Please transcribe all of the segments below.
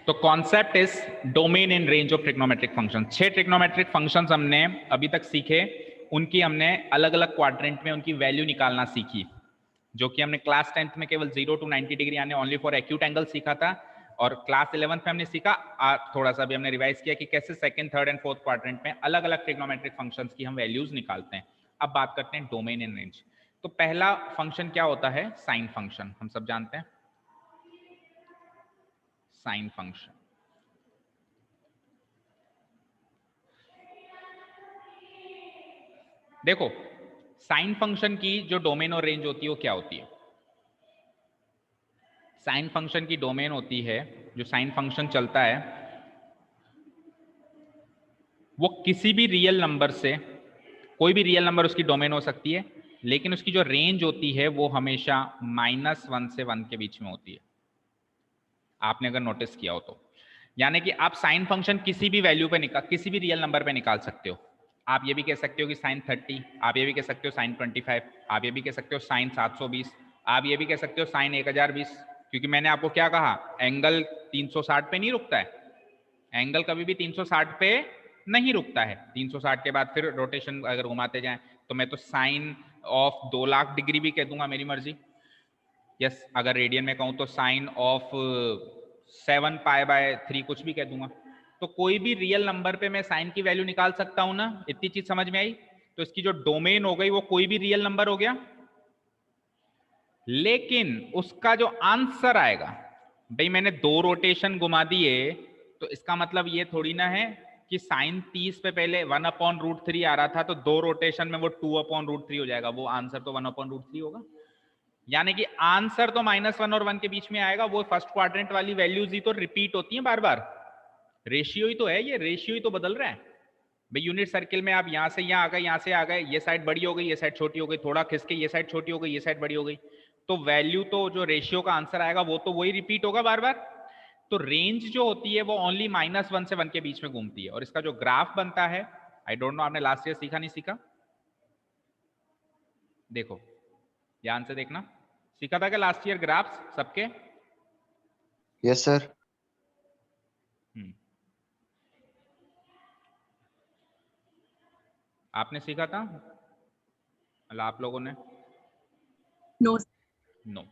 तो concept is domain in range of trigonometric function. 6 trigonometric functions हमने अभी तक सीखे, उनकी हमने अलग अलग क्वाड्रेंट में उनकी वैल्यू निकालना सीखी, जो कि हमने क्लास 10th में केवल 0 to 90 डिग्री यानी ओनली फॉर एक्यूट एंगल सीखा था, और क्लास 11th में हमने सीखा थोड़ा सा भी हमने रिवाइज किया कि कैसे second, third and fourth quadrant में अलग अलग ट्रिग्नोमेट्रिक फंक्शंस की हम वैल्यूज निकालते हैं। अब बात करते हैं डोमेन इन रेंज। तो पहला फंक्शन क्या होता है? Sine function. हम सब जानते हैं साइन फंक्शन। देखो, साइन फंक्शन की जो डोमेन और रेंज होती है वो क्या होती है? साइन फंक्शन की डोमेन होती है, जो साइन फंक्शन चलता है वो किसी भी रियल नंबर से, कोई भी रियल नंबर उसकी डोमेन हो सकती है, लेकिन उसकी जो रेंज होती है वो हमेशा -1 से 1 के बीच में होती है, आपने अगर नोटिस किया हो तो। यानी कि आप साइन फंक्शन किसी भी वैल्यू पे निकाल, किसी भी रियल नंबर पे निकाल सकते हो। आप ये भी कह सकते हो कि साइन 30, आप ये भी कह सकते हो साइन 25, आप ये भी कह सकते हो साइन 720, आप ये भी कह सकते हो साइन 1020, क्योंकि मैंने आपको क्या कहा, एंगल 360 पे नहीं रुकता है, एंगल कभी भी 360 पे नहीं रुकता है। 360 के बाद फिर रोटेशन अगर घुमाते जाएं तो मैं तो साइन ऑफ 2 लाख डिग्री भी कह दूंगा, मेरी मर्जी। यस, अगर रेडियन में कहूं तो साइन ऑफ 7π/3 कुछ भी कह दूंगा। तो कोई भी रियल नंबर पे मैं साइन की वैल्यू निकाल सकता हूं ना, इतनी चीज समझ में आई? तो इसकी जो डोमेन हो गई वो कोई भी रियल नंबर हो गया, लेकिन उसका जो आंसर आएगा, भाई मैंने 2 रोटेशन घुमा दिए तो इसका मतलब ये थोड़ी ना है कि साइन 30 पे पहले 1/√3 आ रहा था तो 2 रोटेशन में वो 2/√3 हो जाएगा, वो आंसर तो 1/√3 होगा। यानी कि आंसर तो -1 और 1 के बीच में आएगा। वो फर्स्ट क्वाड्रेंट वाली वैल्यूज ही तो रिपीट होती हैं बार बार, रेशियो ही तो है, ये रेशियो ही तो बदल रहा है। भाई यूनिट सर्किल में आप यहां से यहां आ गए, यहां से आ गए, ये साइड बड़ी हो गई, ये साइड छोटी हो गई, थोड़ा खिसके ये साइड छोटी हो गई, ये साइड बड़ी हो गई, तो वैल्यू तो जो रेशियो का आंसर आएगा वो तो वही रिपीट होगा बार बार। तो रेंज जो होती है वो ओनली -1 से 1 के बीच में घूमती है, और इसका जो ग्राफ बनता है, आई डोंट नो आपने लास्ट ईयर सीखा नहीं सीखा, देखो ध्यान से देखना, सीखा था क्या लास्ट ईयर ग्राफ्स सबके? Yes sir. आपने सीखा था मतलब आप लोगों ने? No no.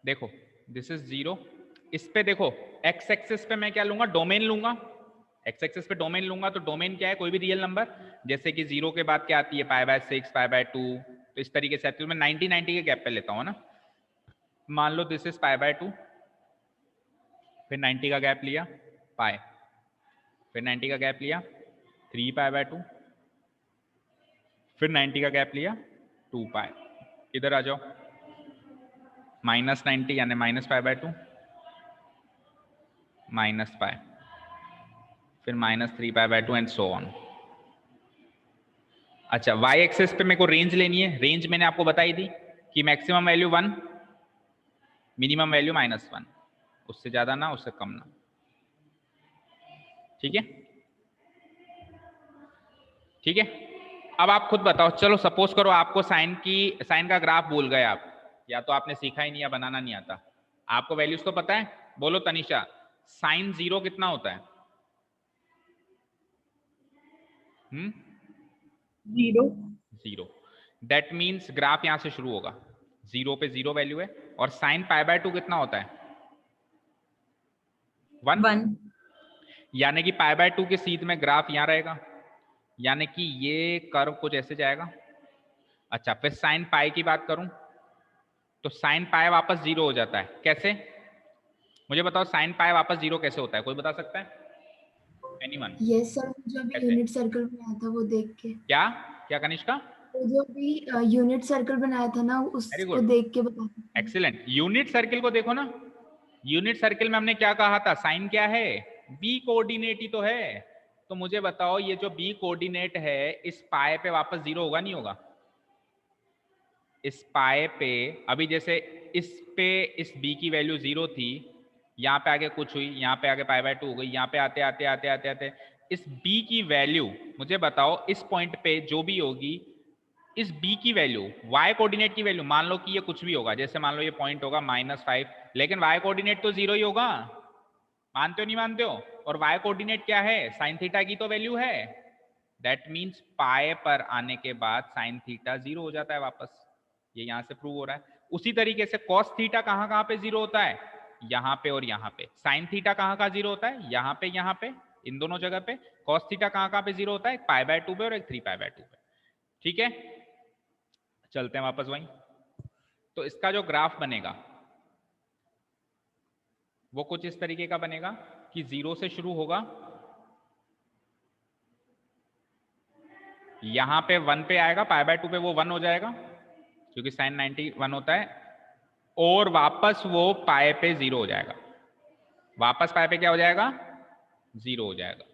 देखो दिस इज 0, इस पे देखो एक्स एक्सिस पे मैं क्या लूंगा, डोमेन लूंगा। एक्स एक्सिस पे डोमेन लूंगा तो डोमेन क्या है, कोई भी रियल नंबर, जैसे कि 0 के बाद क्या आती है π/6, π/2, तो इस तरीके से आती है। मैं 90 के गैप पे लेता हूँ ना, मान लो दिस इज π/2, फिर 90 का गैप लिया पाई, फिर 90 का गैप लिया 3π/2, फिर 90 का गैप लिया 2π। इधर आ जाओ, -90 यानी -π/2, -π, फिर -3π/2 एंड सो ऑन। अच्छा, वाई एक्सिस पे मेरे को रेंज लेनी है। रेंज मैंने आपको बताई थी कि मैक्सिमम वैल्यू 1, मिनिमम वैल्यू -1, उससे ज्यादा ना उससे कम ना, ठीक है? ठीक है, अब आप खुद बताओ, चलो सपोज करो आपको साइन का ग्राफ भूल गए आप, या तो आपने सीखा ही नहीं या बनाना नहीं आता, आपको वैल्यूज तो पता है। बोलो तनिषा, साइन 0 कितना होता है? 0। दैट मीन्स ग्राफ यहां से शुरू होगा, 0 पे 0 वैल्यू है। और साइन π/2 कितना होता है? 1। यानी कि π/2 के सीध में ग्राफ यहां रहेगा, यानी कि ये कर्व कुछ ऐसे जाएगा। अच्छा, फिर साइन पाई की बात करूं तो साइन पाई वापस 0 हो जाता है। कैसे? मुझे बताओ साइन पाई वापस 0 कैसे होता है, कोई बता सकता है? एनीवन? यस सर, मुझे अभी यूनिट सर्कल बनाया था वो देख के। क्या क्या कनिष्का? वो जो अभी यूनिट सर्कल बनाया था ना, उसको देख के बता। एक्सीलेंट। यूनिट सर्किल को देखो ना, यूनिट सर्किल में हमने क्या कहा था, साइन क्या है? बी कोऑर्डिनेट ही तो है। तो मुझे बताओ ये जो बी कोऑर्डिनेट है इस पाए पे वापस 0 होगा नहीं होगा? इस पाए पे अभी जैसे इस पे इस बी की वैल्यू 0 थी, यहाँ पे आगे कुछ हुई, यहाँ पे आगे π/2 हो गई, यहाँ पे आते आते आते आते आते इस b की वैल्यू, मुझे बताओ इस पॉइंट पे जो भी होगी, इस b की वैल्यू y कोऑर्डिनेट की वैल्यू, मान लो कि ये कुछ भी होगा, जैसे मान लो ये पॉइंट होगा -5, लेकिन y कोऑर्डिनेट तो 0 ही होगा। मानते हो नहीं मानते हो? और वाई कोऑर्डिनेट क्या है? साइन थीटा की तो वैल्यू है। दैट मीन्स पाए पर आने के बाद साइन थीटा 0 हो जाता है वापस। ये यहां से प्रूव हो रहा है। उसी तरीके से कॉस थीटा कहां कहां पे 0 होता है? यहां पे और यहां पे। साइन थीटा कहां कहां 0 होता है? यहां पे, इन दोनों जगह पे। कॉस थीटा कहां कहां पे 0 होता है? एक π/2 पे और एक 3π/2 पे। ठीक है, चलते हैं वापस वहीं। तो इसका जो ग्राफ बनेगा वो कुछ इस तरीके का बनेगा कि 0 से शुरू होगा, यहां पे 1 पे आएगा, π/2 पे वो 1 हो जाएगा क्योंकि साइन 90 1 होता है, और वापस वो पाए पे 0 हो जाएगा। वापस पाए पे क्या हो जाएगा? 0 हो जाएगा।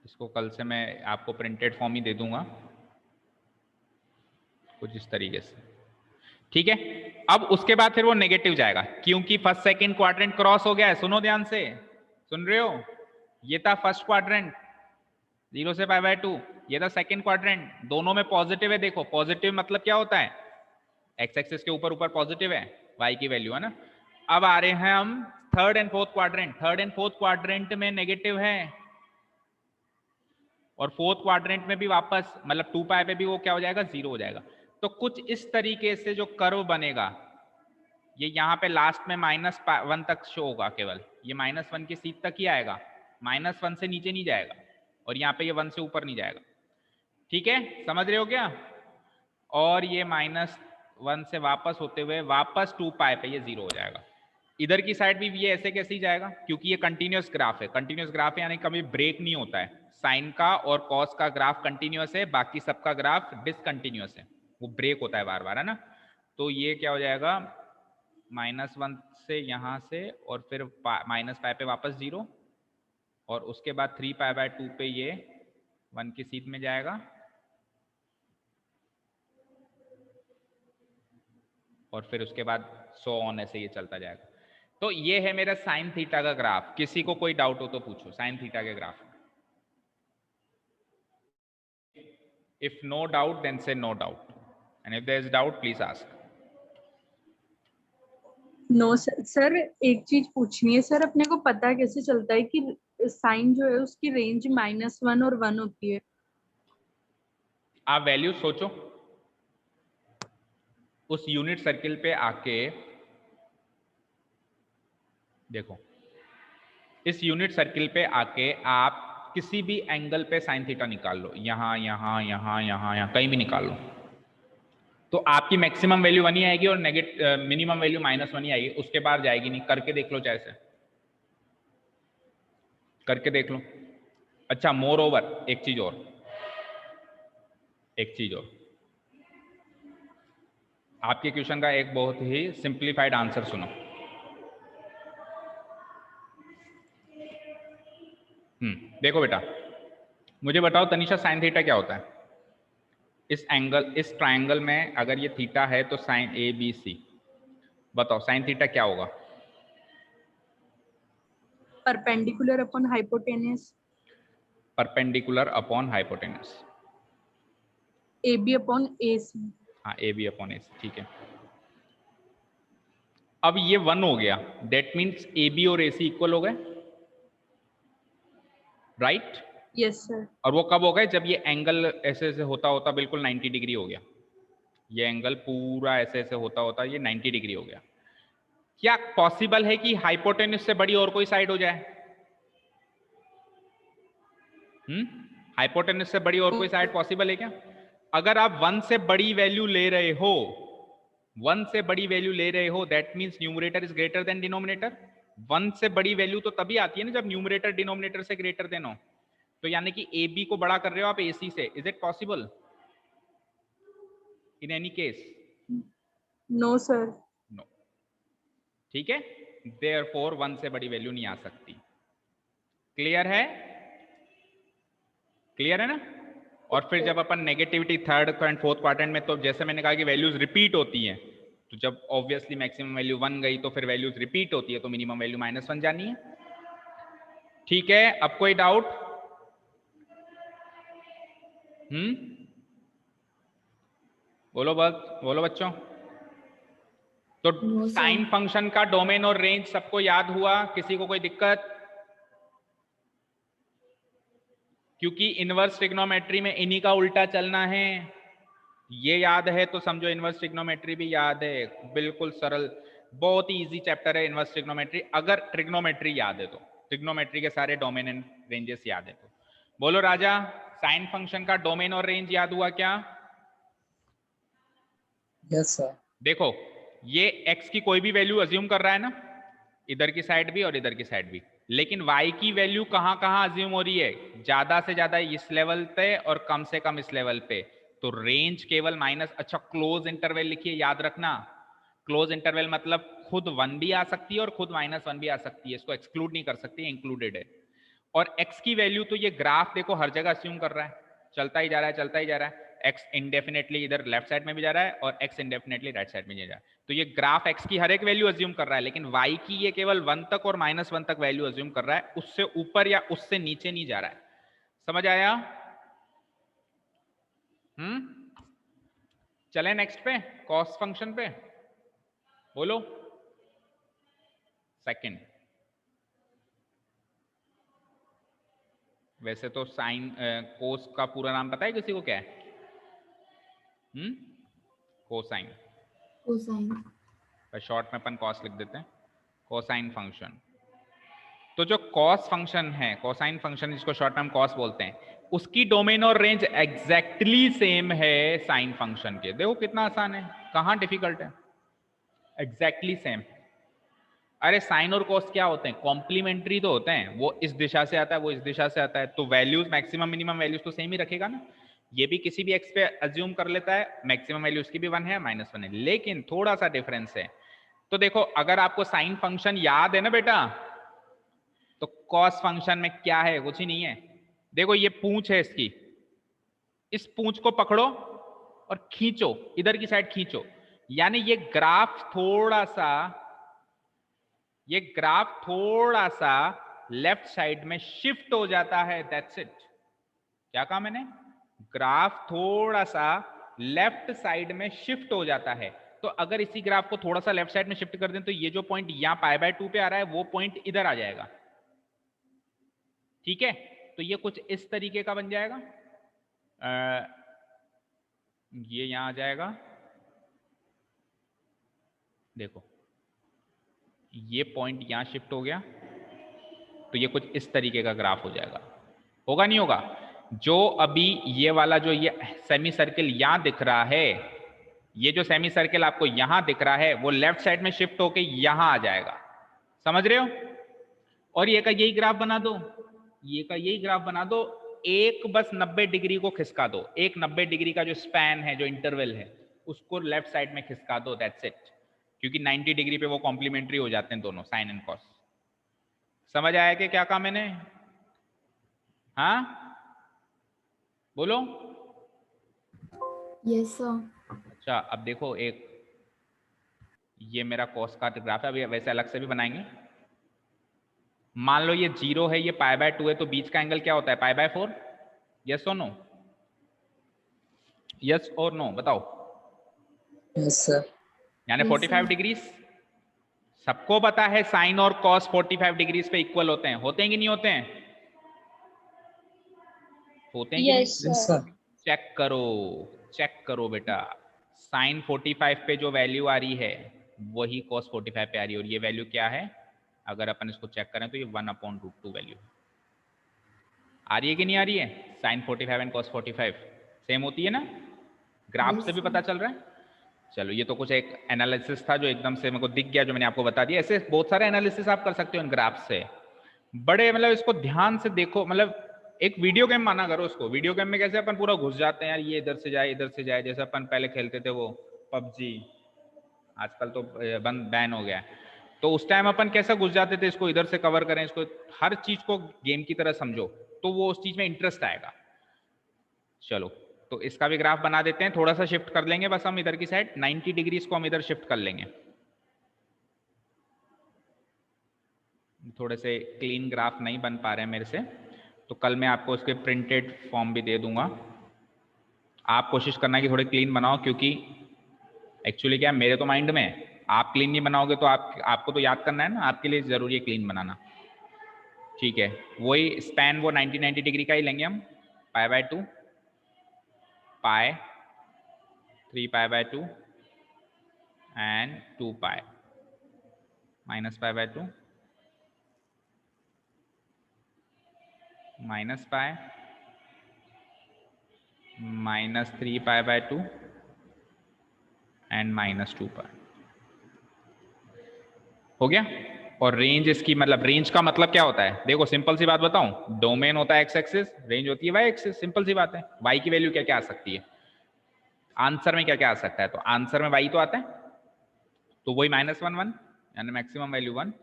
इसको कल से मैं आपको प्रिंटेड फॉर्म ही दे दूंगा कुछ इस तरीके से। ठीक है, अब उसके बाद फिर वो नेगेटिव जाएगा क्योंकि फर्स्ट सेकंड क्वाड्रेंट क्रॉस हो गया है। सुनो ध्यान से, सुन रहे हो? ये था फर्स्ट क्वाड्रेंट 0 से π/2, ये था सेकंड क्वाड्रेंट, दोनों में पॉजिटिव है। देखो पॉजिटिव मतलब क्या होता है? एक्स एक्सिस के ऊपर ऊपर पॉजिटिव है, वाई की वैल्यू है ना। अब आ रहे हैं हम third and fourth quadrant. Third and fourth quadrant में नेगेटिव है, और फोर्थ क्वाड्रेंट में भी वापस मतलब 2π पे भी वो क्या हो जाएगा? 0 हो जाएगा। तो कुछ इस तरीके से जो कर्व बनेगा, ये यहाँ पे लास्ट में -1 तक शो होगा केवल, ये -1 की सीध तक ही आएगा, -1 से नीचे नहीं जाएगा, और यहाँ पे ये 1 से ऊपर नहीं जाएगा। ठीक है, समझ रहे हो क्या? और ये -1 से वापस होते हुए वापस 2π पे ये 0 हो जाएगा। इधर की साइड भी ये ऐसे कैसे ही जाएगा क्योंकि ये कंटिन्यूअस ग्राफ है। कंटिन्यूअस ग्राफ है यानी कभी ब्रेक नहीं होता है। साइन का और कॉस का ग्राफ कंटिन्यूअस है, बाकी सबका ग्राफ डिसकंटिन्यूअस है, वो ब्रेक होता है बार बार, है ना। तो ये क्या हो जाएगा? -1 से यहां से और फिर -π पे वापस 0, और उसके बाद 3π/2 पे ये 1 की सीध में जाएगा, और फिर उसके बाद सो ऑन ऐसे ये चलता जाएगा। तो ये है मेरा साइन थीटा का ग्राफ। किसी को कोई डाउट हो तो पूछो साइन थीटा के graph. If no doubt then say no doubt, and if there is doubt please ask. No sir, एक चीज पूछनी है सर, अपने को पता कैसे चलता है कि साइन जो है उसकी रेंज -1 और 1 होती है? आप वैल्यू सोचो, उस यूनिट सर्किल पे आके देखो, इस यूनिट सर्किल पे आके आप किसी भी एंगल पे साइन थीटा निकाल लो, यहां यहां यहां यहां यहां कहीं भी निकाल लो, तो आपकी मैक्सिमम वैल्यू 1 ही आएगी और मिनिमम वैल्यू -1 ही आएगी, उसके बाद जाएगी नहीं। करके देख लो, चाहे से करके देख लो। अच्छा, मोर ओवर एक चीज और, आपके क्वेश्चन का एक बहुत ही सिंप्लीफाइड आंसर सुनो। देखो बेटा, मुझे बताओ तनिषा, साइन थीटा क्या होता है? इस एंगल, इस ट्रायंगल में अगर ये थीटा है तो साइन ABC, बताओ साइन थीटा क्या होगा? Perpendicular upon hypotenuse. Perpendicular upon hypotenuse. AB upon AC। हाँ, AB अपॉन AC, ठीक है। अब ये 1 हो गया, दैट मीन्स AB और AC इक्वल हो गए, राइट? Yes sir. और वो कब हो गए? जब ये एंगल ऐसे ऐसे होता होता बिल्कुल 90 डिग्री हो गया। ये एंगल पूरा ऐसे ऐसे होता होता ये 90 डिग्री हो गया। क्या पॉसिबल है कि हाइपोटेनस से बड़ी और कोई साइड हो जाए? हाइपोटेनस से बड़ी और कोई साइड पॉसिबल है क्या? अगर आप 1 से बड़ी वैल्यू ले रहे हो, 1 से बड़ी वैल्यू ले रहे हो, that means numerator is greater than denominator. 1 से बड़ी वैल्यू तो तभी आती है ना जब न्यूमरेटर डिनोमिनेटर से ग्रेटर देन हो। तो यानी कि AB को बड़ा कर रहे हो आप AC से। Is it possible in any case? No sir. No. ठीक है, देयरफॉर 1 से बड़ी वैल्यू नहीं आ सकती। क्लियर है? क्लियर है ना? और फिर जब अपन negativity third and fourth quadrant में, तो जैसे मैंने कहा कि वैल्यूज रिपीट होती हैं, तो जब ऑब्वियसली मैक्सिमम वैल्यू 1 गई तो फिर वैल्यूज रिपीट होती है, तो मिनिमम वैल्यू -1 जानी है। ठीक है, अब कोई डाउट? बोलो बच्चों। तो No, sir. साइन फंक्शन का डोमेन और रेंज सबको याद हुआ? किसी को कोई दिक्कत? क्योंकि इनवर्स ट्रिग्नोमेट्री में इन्हीं का उल्टा चलना है। ये याद है तो समझो इनवर्स ट्रिग्नोमेट्री भी याद है। बिल्कुल सरल, बहुत ही इजी चैप्टर है इनवर्स ट्रिग्नोमेट्री, अगर ट्रिग्नोमेट्री याद है तो। ट्रिग्नोमेट्री के सारे डोमेन एंड रेंजेस याद है तो। बोलो राजा, साइन फंक्शन का डोमेन और रेंज याद हुआ क्या? Yes sir. देखो, ये x की कोई भी वैल्यू अज्यूम कर रहा है ना, इधर की साइड भी और इधर की साइड भी, लेकिन y की वैल्यू कहां कहां अज्यूम हो रही है? ज्यादा से ज्यादा इस लेवल पे और कम से कम इस लेवल पे। तो रेंज केवल माइनस, अच्छा क्लोज इंटरवल लिखिए, याद रखना। क्लोज इंटरवल मतलब खुद 1 भी आ सकती है और खुद -1 भी आ सकती है, इसको एक्सक्लूड नहीं कर सकती, इंक्लूडेड है। और x की वैल्यू तो ये ग्राफ देखो हर जगह अज्यूम कर रहा है, चलता ही जा रहा है, चलता ही जा रहा है। x इंडेफिनेटली इधर लेफ्ट साइड में भी जा रहा है और x इंडेफिनेटली राइट साइड में जा रहा है। तो ये ग्राफ x की हर एक वैल्यू अज्यूम कर रहा है, लेकिन y की ये केवल 1 तक और -1 तक वैल्यू अज्यूम कर रहा है, उससे ऊपर या उससे नीचे नहीं जा रहा है। समझ आया? चले नेक्स्ट पे, कॉस फंक्शन पे। बोलो सेकंड। वैसे तो साइन कोस का पूरा नाम पता है किसी को क्या है? कोसाइन। कोसाइन। शॉर्ट में अपन कॉस लिख देते हैं, कोसाइन फंक्शन। तो जो कॉस फंक्शन है, कोसाइन फंक्शन जिसको शॉर्ट में हम कॉस बोलते हैं, उसकी डोमेन और रेंज एग्जैक्टली सेम है साइन फंक्शन के। देखो कितना आसान है, कहां डिफिकल्ट है, एग्जैक्टली सेम। अरे साइन और कॉस क्या होते हैं? कॉम्प्लीमेंट्री तो होते हैं, वो इस दिशा से आता है, वो इस दिशा से आता है, तो वैल्यूज मैक्सिमम मिनिमम वैल्यूज तो सेम ही रखेगा ना। ये भी किसी भी एक्स पे अज्यूम कर लेता है, मैक्सिमम वैल्यू उसकी भी 1 है, -1 है, लेकिन थोड़ा सा डिफरेंस है। तो देखो, अगर आपको साइन फंक्शन याद है ना बेटा, तो कॉस फंक्शन में क्या है? कुछ ही नहीं है। देखो ये पूंछ है इसकी, इस पूंछ को पकड़ो और खींचो, इधर की साइड खींचो, यानी ये ग्राफ थोड़ा सा लेफ्ट साइड में शिफ्ट हो जाता है, दैट्स इट। क्या कहा मैंने? ग्राफ थोड़ा सा लेफ्ट साइड में शिफ्ट हो जाता है। तो अगर इसी ग्राफ को थोड़ा सा लेफ्ट साइड में शिफ्ट कर दें तो ये जो पॉइंट यहां π/2 पे आ रहा है, वो पॉइंट इधर आ जाएगा। ठीक है, तो ये कुछ इस तरीके का बन जाएगा। ये यहां आ जाएगा, देखो ये पॉइंट यहां शिफ्ट हो गया, तो ये कुछ इस तरीके का ग्राफ हो जाएगा। होगा नहीं होगा? जो अभी ये वाला जो ये सेमी सर्किल यहां दिख रहा है, ये जो सेमी सर्किल आपको यहां दिख रहा है, वो लेफ्ट साइड में शिफ्ट होके यहां आ जाएगा। समझ रहे हो? और ये का यही ग्राफ बना दो, ये का यही ग्राफ बना दो, एक बस 90 डिग्री को खिसका दो, एक 90 डिग्री का जो स्पैन है, जो इंटरवल है, उसको लेफ्ट साइड में खिसका दो, दैट्स इट। क्योंकि 90 डिग्री पे वो कॉम्प्लीमेंट्री हो जाते हैं दोनों, साइन एंड कॉस। समझ आया कि क्या कहा मैंने? हाँ बोलो। Yes sir. अच्छा अब देखो, एक ये मेरा कॉस का ग्राफ है, अभी वैसे अलग से भी बनाएंगे। मान लो ये 0 है, ये π/2 है, तो बीच का एंगल क्या होता है? π/4। यस और नो? यस और नो बताओ? Yes sir. यानी Yes, 45 sir. डिग्रीज। सबको पता है साइन और कॉस 45 डिग्रीज पे इक्वल होते हैं कि नहीं होते हैं? होते हैं कि नहीं? Yes sir. चेक करो बेटा, साइन 45 पे जो वैल्यू आ रही है वही कॉस 45 पे आ रही है, और ये वैल्यू क्या है? अगर अपन इसको चेक करें तो ये 1/√2 वैल्यू आ रही है कि नहीं आ रही है? साइन 45 एंड कॉस 45 सेम होती है ना? ग्राफ Yes, से भी sir. पता चल रहा है। चलो ये तो कुछ एक एनालिसिस था जो एकदम से मेरे को दिख गया, जो मैंने आपको बता दिया। ऐसे बहुत सारे एनालिसिस आप कर सकते हो इन ग्राफ से, बड़े मतलब इसको ध्यान से देखो, मतलब एक वीडियो गेम माना करो उसको। वीडियो गेम में कैसे अपन पूरा घुस जाते हैं यार, ये इधर से जाए इधर से जाए, जैसे अपन पहले खेलते थे वो पबजी, आजकल तो बंद बैन हो गया है। तो उस टाइम अपन कैसा घुस जाते थे, इसको इधर से कवर करें, इसको हर चीज को गेम की तरह समझो, तो वो उस चीज में इंटरेस्ट आएगा। चलो तो इसका भी ग्राफ बना देते हैं, थोड़ा सा शिफ्ट कर लेंगे बस हम इधर की साइड, 90 डिग्री को हम इधर शिफ्ट कर लेंगे। थोड़े से क्लीन ग्राफ नहीं बन पा रहे हैं मेरे से, तो कल मैं आपको उसके प्रिंटेड फॉर्म भी दे दूंगा। आप कोशिश करना कि थोड़े क्लीन बनाओ, क्योंकि एक्चुअली क्या है, मेरे तो माइंड में है, आप क्लीन नहीं बनाओगे तो आपको तो याद करना है ना, आपके लिए जरूरी है क्लीन बनाना। ठीक है, वही स्पैन वो 90 डिग्री का ही लेंगे हम, π/2 pi 3π/2 and 2π minus π/2 minus pi minus 3π/2 and minus 2π। हो गया। और रेंज इसकी मतलब, रेंज का मतलब क्या होता है, देखो सिंपल सी बात बताऊं, डोमेन होता है एक्स एक्सिस, रेंज होती है वाई एक्सिस, सिंपल सी बात है। वाई की वैल्यू क्या क्या आ सकती है, आंसर में क्या क्या आ सकता है, तो आंसर में वाई तो आता है, तो वही -1 1 यानी मैक्सिमम वैल्यू 1,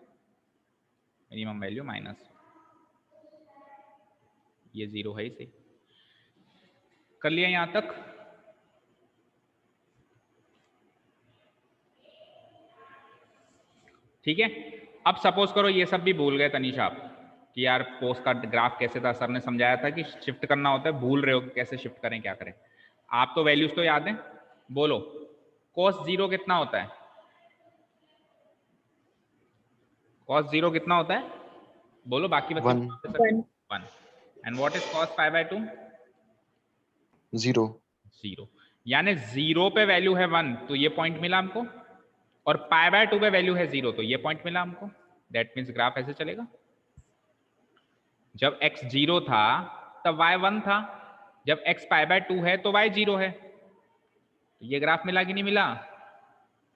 मिनिमम वैल्यू -, ये 0 है इसे कर लिया यहां तक। ठीक है, अब सपोज करो ये सब भी भूल गए तनीषा आप कि यार पोस्ट का ग्राफ कैसे था, सर ने समझाया था कि शिफ्ट करना होता है, भूल रहे हो कि कैसे शिफ्ट करें क्या करें। आप तो वैल्यूज तो याद है, बोलो cos 0 कितना होता है, cos 0 कितना होता है, बोलो बाकी बच्चे 1 एंड व्हाट इज cos π/2 0 0, यानी 0 पे वैल्यू है 1 तो ये पॉइंट मिला हमको, और π/2 पे वैल्यू है 0 तो ये पॉइंट मिला हमको। दैट मीन्स ग्राफ ऐसे चलेगा, जब x 0 था तब y 1 था, जब x π/2 है तो y 0 है, तो ये ग्राफ मिला कि नहीं मिला।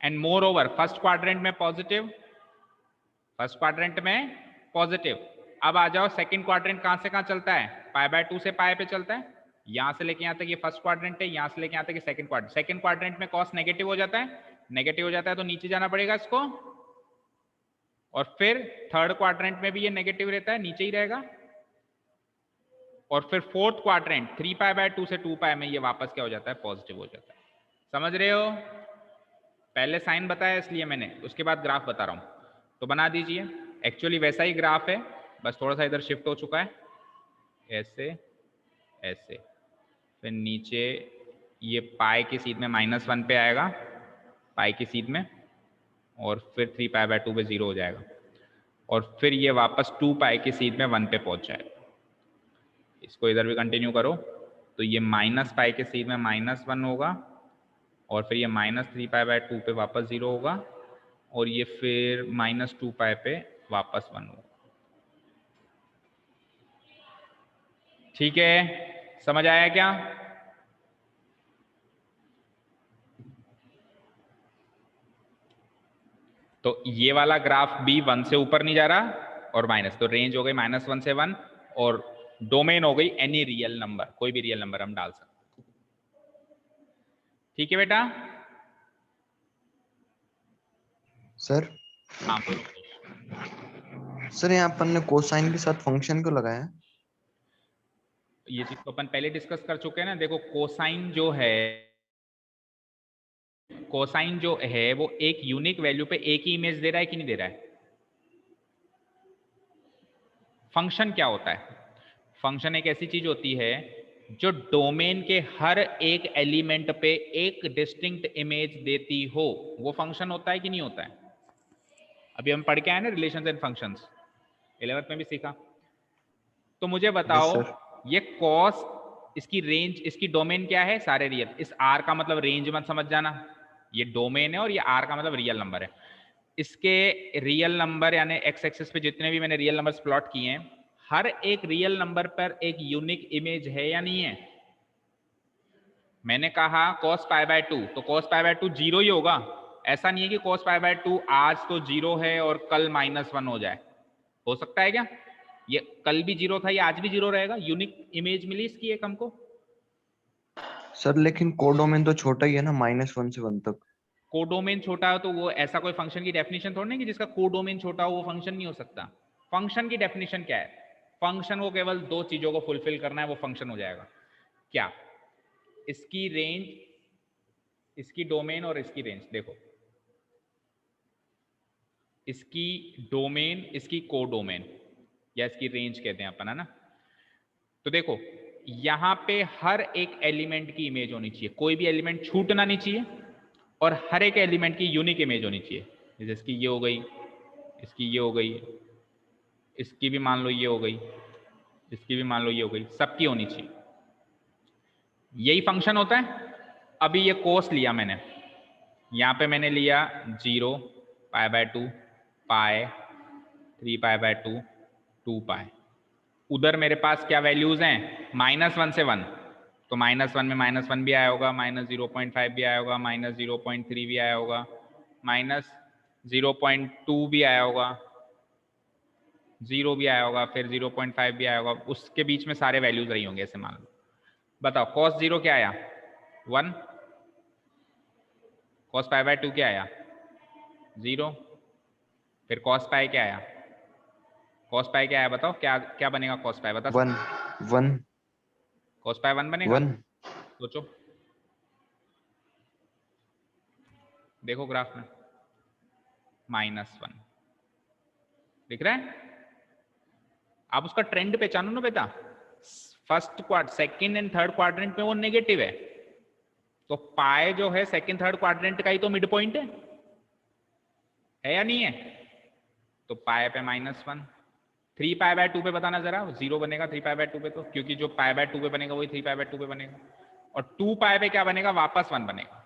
And more over first quadrant में पॉजिटिव, फर्स्ट क्वाड्रेंट में पॉजिटिव। अब आ जाओ सेकंड क्वाड्रेंट कहां से कहां चलता है, π/2 से पाई पे चलता है, यहां से लेके यहां तक ये फर्स्ट क्वाड्रेंट है, यहां से लेके यहां तक ये सेकंड क्वाड्रेंट। सेकंड क्वाड्रेंट में कॉस नेगेटिव हो जाता है, नेगेटिव हो जाता है तो नीचे जाना पड़ेगा इसको, और फिर थर्ड क्वाड्रेंट में भी ये नेगेटिव रहता है, नीचे ही रहेगा, और फिर फोर्थ क्वाड्रेंट 3π/2 से 2π में ये वापस क्या हो जाता है, पॉजिटिव हो जाता है। समझ रहे हो, पहले साइन बताया इसलिए मैंने, उसके बाद ग्राफ बता रहा हूं, तो बना दीजिए। एक्चुअली वैसा ही ग्राफ है, बस थोड़ा सा इधर शिफ्ट हो चुका है, ऐसे ऐसे, फिर नीचे ये पाई की सीध में -1 पे आएगा, पाई की सीध में, और फिर 3π/2 पे 0 हो जाएगा, और फिर ये वापस 2π की सीध में 1 पे पहुंच जाएगा। इसको इधर भी कंटिन्यू करो तो ये -π के सीध में -1 होगा, और फिर ये -3π/2 पे वापस 0 होगा, और ये फिर -2π पे वापस 1 होगा। ठीक है, समझ आया क्या। तो ये वाला ग्राफ भी 1 से ऊपर नहीं जा रहा और माइनस, तो रेंज हो गई -1 से 1, और डोमेन हो गई एनी रियल नंबर, कोई भी रियल नंबर हम डाल सकते। ठीक है बेटा। सर। हाँ बोलो। सर यहाँ अपन ने कोसाइन के साथ फंक्शन क्यों लगाया, ये चीज तो अपन पहले डिस्कस कर चुके हैं ना। देखो कोसाइन जो है, कोसाइन जो है वो एक यूनिक वैल्यू पे एक ही इमेज दे रहा है कि नहीं दे रहा है। फंक्शन क्या होता है, फंक्शन एक ऐसी चीज होती है जो डोमेन के हर एक एलिमेंट पे एक डिस्टिंक्ट इमेज देती हो, वो फंक्शन होता है कि नहीं होता है। अभी हम पढ़ के आए ना रिलेशंस एंड फंक्शंस, 11th में भी सीखा। तो मुझे बताओ Yes, ये कॉस, इसकी रेंज, इसकी डोमेन क्या है, सारे रियल। इस आर का मतलब रेंज मत समझ जाना, ये डोमेन है, और ये आर का मतलब रियल नंबर है। इसके रियल नंबर यानी एक्स एक्सिस पे जितने भी मैंने रियल नंबर्स प्लॉट किए हैं, हर एक रियल नंबर पर एक यूनिक इमेज है या नहीं है। मैंने कहा cos π/2, तो cos π/2 0 ही होगा, ऐसा नहीं है कि cos π/2 आज तो 0 है और कल -1 हो जाए। हो सकता है क्या, ये कल भी 0 था, ये आज भी 0 रहेगा, यूनिक इमेज मिली इसकी एक हमको। सर लेकिन कोडोमेन तो छोटा ही है ना, -1 से 1 तक। कोडोमेन छोटा हो तो वो ऐसा कोई फंक्शन की डेफिनेशन थोड़ी नहीं कि जिसका कोडोमेन छोटा हो वो फंक्शन नहीं हो सकता। फंक्शन की डेफिनेशन क्या है, फंक्शन को केवल 2 चीजों को फुलफिल करना है, वो फंक्शन हो जाएगा। क्या, इसकी रेंज, इसकी डोमेन और इसकी रेंज। देखो इसकी डोमेन, इसकी कोडोमेन, या इसकी रेंज कहते हैं अपन, है ना। तो देखो यहां पे हर एक एलिमेंट की इमेज होनी चाहिए, कोई भी एलिमेंट छूटना नहीं चाहिए, और हर एक एलिमेंट की यूनिक इमेज होनी चाहिए। जैसे इसकी ये हो गई, इसकी ये हो गई, इसकी भी मान लो ये हो गई, इसकी भी मान लो ये हो गई, सबकी होनी चाहिए। यही फंक्शन होता है। अभी ये कोस लिया मैंने, यहाँ पे मैंने लिया 0, π/2, पाई, 3π/2, 2π। उधर मेरे पास क्या वैल्यूज हैं, -1 से 1, तो -1 में -1 भी आया होगा, -0.5 भी आया होगा, -0.3 भी आया होगा, -0.2 भी आया होगा, 0 भी आया होगा, फिर 0.5 भी आया होगा, उसके बीच में सारे वैल्यूज रही होंगे ऐसे मान लो। बताओ cos 0 क्या आया, 1, cos π/2 क्या आया, 0, फिर cos π क्या आया, cos π क्या आया, बताओ क्या क्या बनेगा cos π, बता 1 1 cos π 1 बनेगा। 1 सोचो, देखो ग्राफ में -1 दिख रहा है। आप उसका ट्रेंड पहचानो ना बेटा, first quadrant, second and third quadrant में वो नेगेटिव है, तो पाए जो है सेकंड थर्ड क्वाड्रेंट का ही तो मिड पॉइंट है या नहीं है, तो पाए पे -1, 3π/2 पे बताना जरा, 0 बनेगा 3π/2 पे, तो क्योंकि जो π/2 पे बनेगा वही 3π/2 पे बनेगा, और 2π पे क्या बनेगा, वापस 1 बनेगा।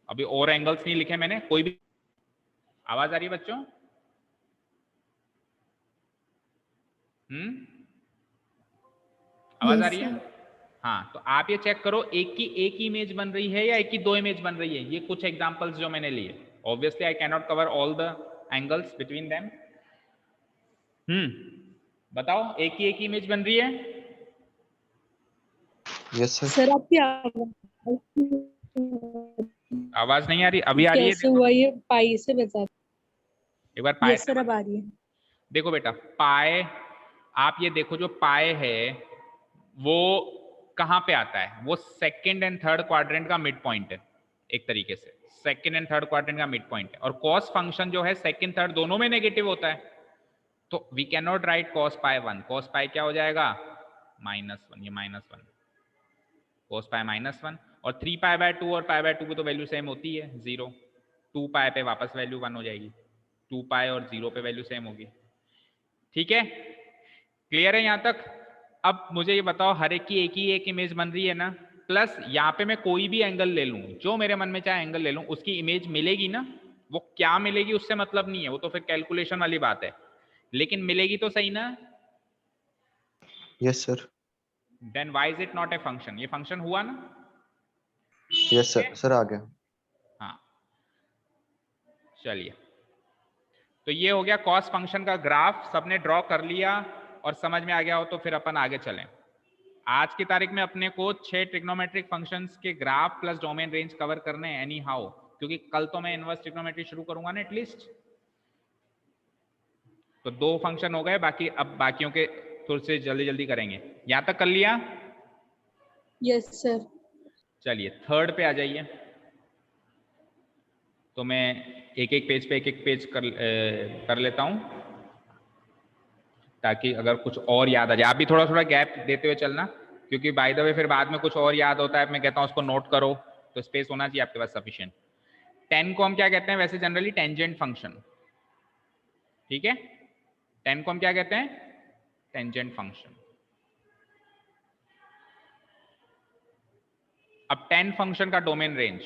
अभी और एंगल्स नहीं लिखे मैंने, कोई भी आवाज आ रही है बच्चों? आवाज आ रही है? हाँ, तो आप ये चेक करो, एक की इमेज बन रही है या एक की दो इमेज बन रही है। ये कुछ एग्जांपल्स जो मैंने लिए, obviously I can not cover all the angles between them. बताओ, एक की इमेज बन रही है? Yes sir. सर आपकी आवाज नहीं आ रही, अभी आ रही है? कैसे हुआ ये, पाई से बता एक बार पाए। यस सर अब आ रही है। देखो बेटा, पाए, आप ये देखो, जो पाए है वो कहाँ पे आता है, वो सेकंड एंड थर्ड क्वाड्रेंट का मिड पॉइंट है, एक तरीके से सेकंड एंड थर्ड क्वाड्रेंट का मिड पॉइंट है। और कॉस फंक्शन जो है सेकंड थर्ड दोनों में नेगेटिव होता है, तो we can not write cos π1। cos π क्या हो जाएगा, -1, ये -1, cos π -1, और 3π/2 और π/2 पे तो वैल्यू सेम होती है 0, 2π पे वापस वैल्यू 1 हो जाएगी, 2π और 0 पे वैल्यू सेम होगी। ठीक है, क्लियर है यहाँ तक? अब मुझे ये बताओ, हर एक की एक इमेज बन रही है ना, प्लस यहाँ पे मैं कोई भी एंगल ले लूं, जो मेरे मन में चाहे एंगल ले लूं, उसकी इमेज मिलेगी ना। वो क्या मिलेगी उससे मतलब नहीं है, वो तो फिर कैलकुलेशन वाली बात है, लेकिन मिलेगी तो सही ना। Yes sir. Then why is it not a function? ये फंक्शन हुआ ना? यस सर, सर आ गया। हाँ, चलिए, तो ये हो गया कॉस फंक्शन का ग्राफ, सबने ड्रॉ कर लिया और समझ में आ गया हो तो फिर अपन आगे चलें। आज की तारीख में अपने को 6 ट्रिग्नोमेट्रिक फंक्शंस के graph plus domain range cover करने हैं एनी हाउ, क्योंकि कल तो मैं इनवर्स ट्रिग्नोमेट्री शुरू करूंगा ना एटलीस्ट। तो 2 फंक्शन हो गए, बाकी अब बाकियों के थोड़े से जल्दी जल्दी करेंगे। यहां तक कर लिया? Yes sir. चलिए थर्ड पे आ जाइए। तो मैं एक एक पेज पे एक पेज कर लेता हूं, ताकि अगर कुछ और याद आ जाए। आप भी थोड़ा थोड़ा गैप देते हुए चलना, क्योंकि बाय द वे फिर बाद में कुछ और याद होता है, मैं कहता हूं उसको नोट करो, तो स्पेस होना चाहिए आपके पास सफिशिएंट। 10 को हम क्या कहते हैं वैसे जनरली? Tangent function. ठीक है, 10 को हम क्या कहते हैं? Tangent function. अब 10 फंक्शन का डोमेन रेंज,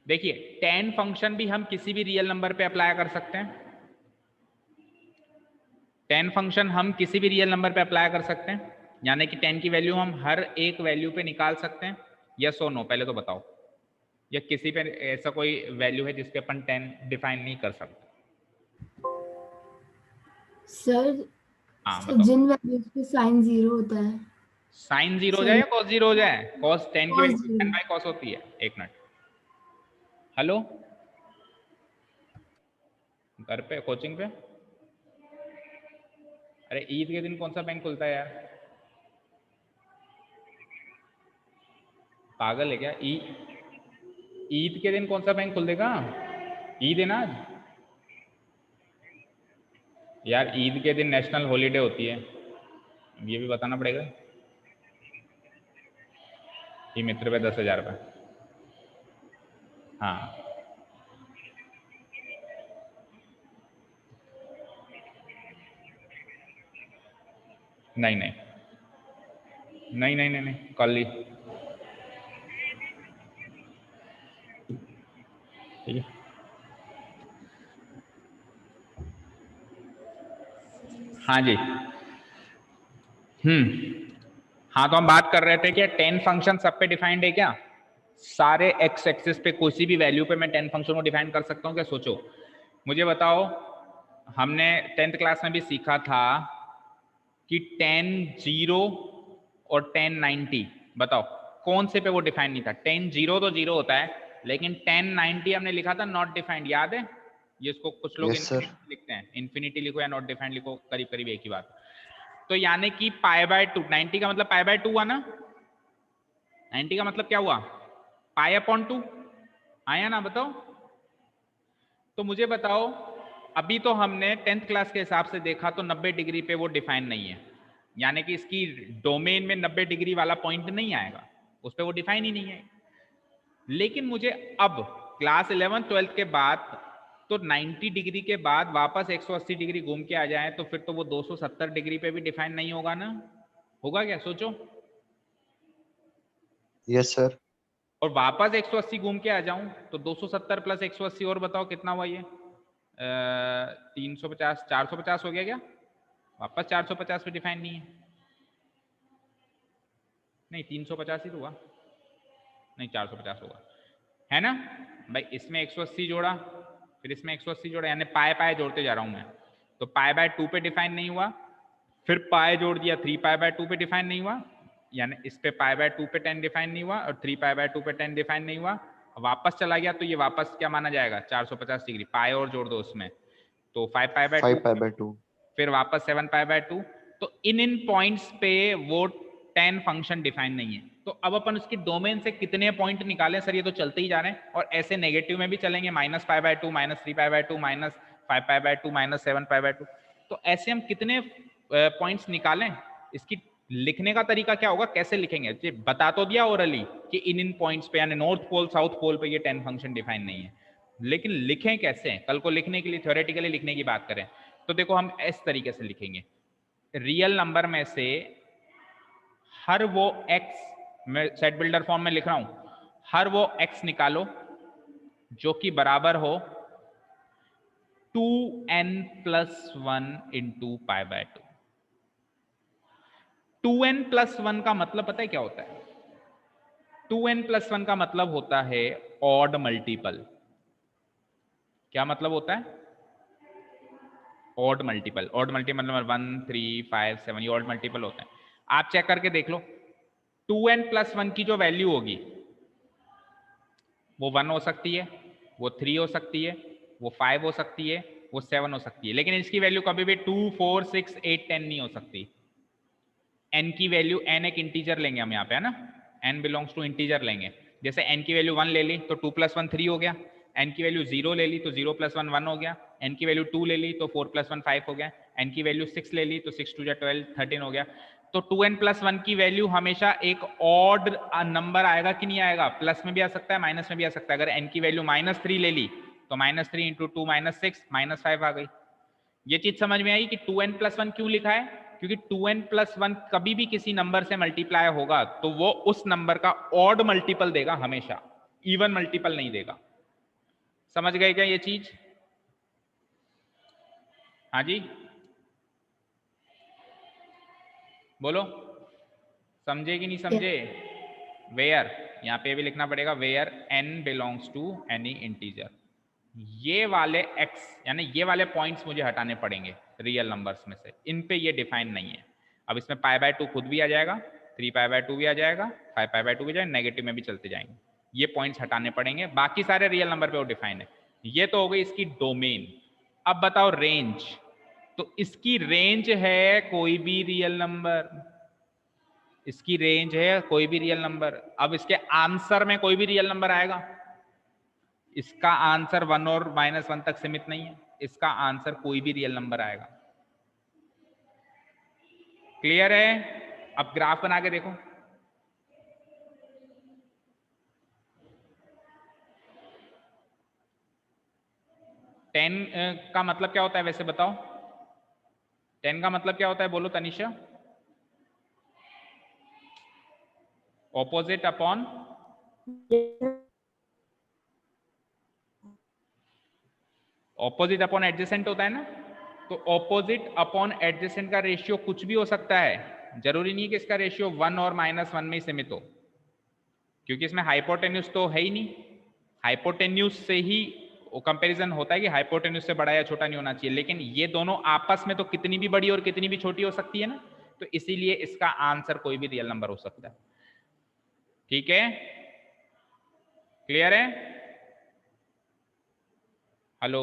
देखिए 10 फंक्शन भी हम किसी भी रियल नंबर पे अप्लाई कर सकते हैं। 10 फंक्शन हम किसी भी रियल नंबर पे अप्लाई कर सकते हैं, यानी कि 10 की वैल्यू हम हर एक वैल्यू पे निकाल सकते हैं। यस और नो पहले तो बताओ, या किसी पे ऐसा कोई वैल्यू है जिसपे अपन 10 डिफाइन नहीं कर सकते? सर हाँ बताओ। जिन वैल्यूज पे साइन 0 होता है, साइन 0 हो जाए या cos 0 हो जाए? cos 10 की वैल्यू 10 बाई cos होती है। एक मिनट, हेलो, घर पे कोचिंग पे? अरे ईद के दिन कौन सा बैंक खुलता है यार, पागल है क्या? ईद के दिन कौन सा बैंक खुल देगा? ईद है ना आज यार, ईद के दिन नेशनल हॉलीडे होती है, ये भी बताना पड़ेगा। ये मित्र पे 10,000 रुपये। हाँ नहीं नहीं नहीं नहीं नहीं, नहीं। कल ही ठीक है। हाँ जी। हाँ तो हम बात कर रहे थे कि 10 फंक्शन सब पे डिफाइंड है क्या? सारे एक्स एक्सिस पे किसी भी वैल्यू पे मैं 10 फंक्शन को डिफाइन कर सकता हूँ क्या? सोचो, मुझे बताओ, हमने 10th क्लास में भी सीखा था कि 10 0 और 10 90, बताओ कौन से पे वो डिफाइन नहीं था? 10 0 तो 0 होता है, लेकिन 10 90 हमने लिखा था नॉट डिफाइंड, याद है? ये इसको कुछ लोग इन्फिनिटी लिखते हैं, इन्फिनिटी लिखो या नॉट डिफाइंड लिखो, करीब करीब एक ही बात। तो यानी कि π/2, 90 का मतलब π/2 हुआ ना? 90 का मतलब क्या हुआ? π/2 आया ना? बताओ। तो मुझे बताओ, अभी तो हमने 10th क्लास के हिसाब से देखा तो 90 डिग्री पे वो डिफाइन नहीं है, यानी कि इसकी डोमेन में 90 डिग्री वाला पॉइंट नहीं आएगा, उस पर वो डिफाइन ही नहीं है। लेकिन मुझे अब क्लास 11th 12th के बाद तो 90 डिग्री के बाद वापस 180 डिग्री घूम के आ जाए तो फिर तो वो 270 डिग्री पे भी डिफाइन नहीं होगा ना? होगा क्या? सोचो। Yes sir. और वापस 180 घूम के आ जाऊं तो 270 प्लस 180 और बताओ कितना हुआ ये? 350, 450 हो गया क्या? वापस 450 पे डिफाइन नहीं है। नहीं 350 ही तो हुआ, नहीं 450 होगा, है ना भाई? इसमें 180 जोड़ा, फिर इसमें 180 जोड़ा, यानी पाए जोड़ते जा रहा हूं मैं। तो π/2 पे डिफाइन नहीं हुआ, फिर पाए जोड़ दिया 3π/2 पे डिफाइन नहीं हुआ, यानी इस पे π/2 पे 10 डिफाइन नहीं हुआ, और 3π/2 पे 10 डिफाइन नहीं हुआ, वापस चला गया तो ये वापस क्या माना जाएगा? 450 डिग्री। पाए और जोड़ दो उसमें, तो 5π/2, फिर वापस 7π/2। तो इन पॉइंट्स पे वो 10 फंक्शन डिफाइन नहीं है। तो अब अपन उसकी डोमेन से कितने पॉइंट निकालें? सर ये तो चलते ही जा रहे हैं, और ऐसे नेगेटिव में भी चलेंगे, -π/2, -3π/2, -5π/2, -7π/2। तो ऐसे हम कितने पॉइंट्स निकालें? इसकी लिखने का तरीका क्या होगा, कैसे लिखेंगे? जी बता तो दिया ओरली कि इन पॉइंट्स पे, यानी नॉर्थ पोल साउथ पोल पे ये 10 फंक्शन डिफाइन नहीं है, लेकिन लिखें कैसे? कल को लिखने के लिए थ्योरेटिकली लिखने की बात करें तो देखो हम इस तरीके से लिखेंगे, रियल नंबर में से हर वो x, मैं सेट बिल्डर फॉर्म में लिख रहा हूं, हर वो x निकालो जो कि बराबर हो 2n+1 इंटू π/2। 2n+1 का मतलब पता है क्या होता है? 2n+1 का मतलब होता है ऑड मल्टीपल। क्या मतलब होता है? Odd multiple. ऑड मल्टीपल मतलब 1 3 5 7, ये ऑड मल्टीपल होता है। आप चेक करके देख लो, 2n+1 की जो वैल्यू होगी वो 1 हो सकती है, वो 3 हो सकती है, वो 5 हो सकती है, वो 7 हो सकती है, लेकिन इसकी वैल्यू कभी भी 2 4 6 8 10 नहीं हो सकती। n की वैल्यू, n एक इंटीजर लेंगे हम यहाँ पे, है ना? n बिलोंग्स टू इंटीजर लेंगे। जैसे n की वैल्यू 1 ले ली तो 2 + 1 3 हो गया, n की वैल्यू 0 ले ली तो 0 + 1 1 हो गया, n की वैल्यू 2 ले ली तो 4 + 1 5 हो गया, n की वैल्यू 6 ले ली तो 6 2 12 13 हो गया। तो 2n+1 की वैल्यू हमेशा एक ऑड नंबर आएगा कि नहीं आएगा? प्लस में भी आ सकता है, माइनस में भी आ सकता है। अगर n की वैल्यू -3 ले ली तो -3 × 2 -6 -5 आ गई। ये चीज समझ में आई कि 2n+1 क्यों लिखा है? क्योंकि 2n+1 कभी भी किसी नंबर से मल्टीप्लाई होगा तो वो उस नंबर का ऑड मल्टीपल देगा, हमेशा इवन मल्टीपल नहीं देगा। समझ गए क्या ये चीज? हाँ जी बोलो, समझे कि नहीं समझे? वेयर, यहाँ पे भी लिखना पड़ेगा, where n belongs to any integer. ये वाले x यानी ये वाले पॉइंट्स मुझे हटाने पड़ेंगे रियल नंबर्स में से, इन पे ये डिफाइन नहीं है। अब इसमें π/2 खुद भी आ जाएगा, 3π/2 भी आ जाएगा, 5π/2 भी जाएगा, नेगेटिव में भी चलते जाएंगे। ये पॉइंट्स हटाने पड़ेंगे, बाकी सारे रियल नंबर पे वो डिफाइन है। ये तो हो गई इसकी डोमेन। अब बताओ रेंज। तो इसकी रेंज है कोई भी रियल नंबर, इसकी रेंज है कोई भी रियल नंबर। अब इसके आंसर में कोई भी रियल नंबर आएगा? इसका आंसर 1 और -1 तक सीमित नहीं है, इसका आंसर कोई भी रियल नंबर आएगा। क्लियर है? अब ग्राफ बना के देखो, 10 का मतलब क्या होता है वैसे बताओ? 10 का मतलब क्या होता है बोलो Tanisha? Opposite upon opposite upon adjacent होता है ना। तो ऑपोजिट अपॉन एडजेसेंट का रेशियो कुछ भी हो सकता है, जरूरी नहीं कि इसका रेशियो 1 और -1 में ही सीमित हो, क्योंकि इसमें हाइपोटेन्यूज तो है ही नहीं। हाइपोटेन्यूज से ही कंपैरिजन होता है कि हाइपोटेन्यूज से बड़ा या छोटा नहीं होना चाहिए, लेकिन ये दोनों आपस में तो कितनी भी बड़ी और कितनी भी छोटी हो सकती है ना, तो इसीलिए इसका आंसर कोई भी रियल नंबर हो सकता है। ठीक है, क्लियर है? हेलो,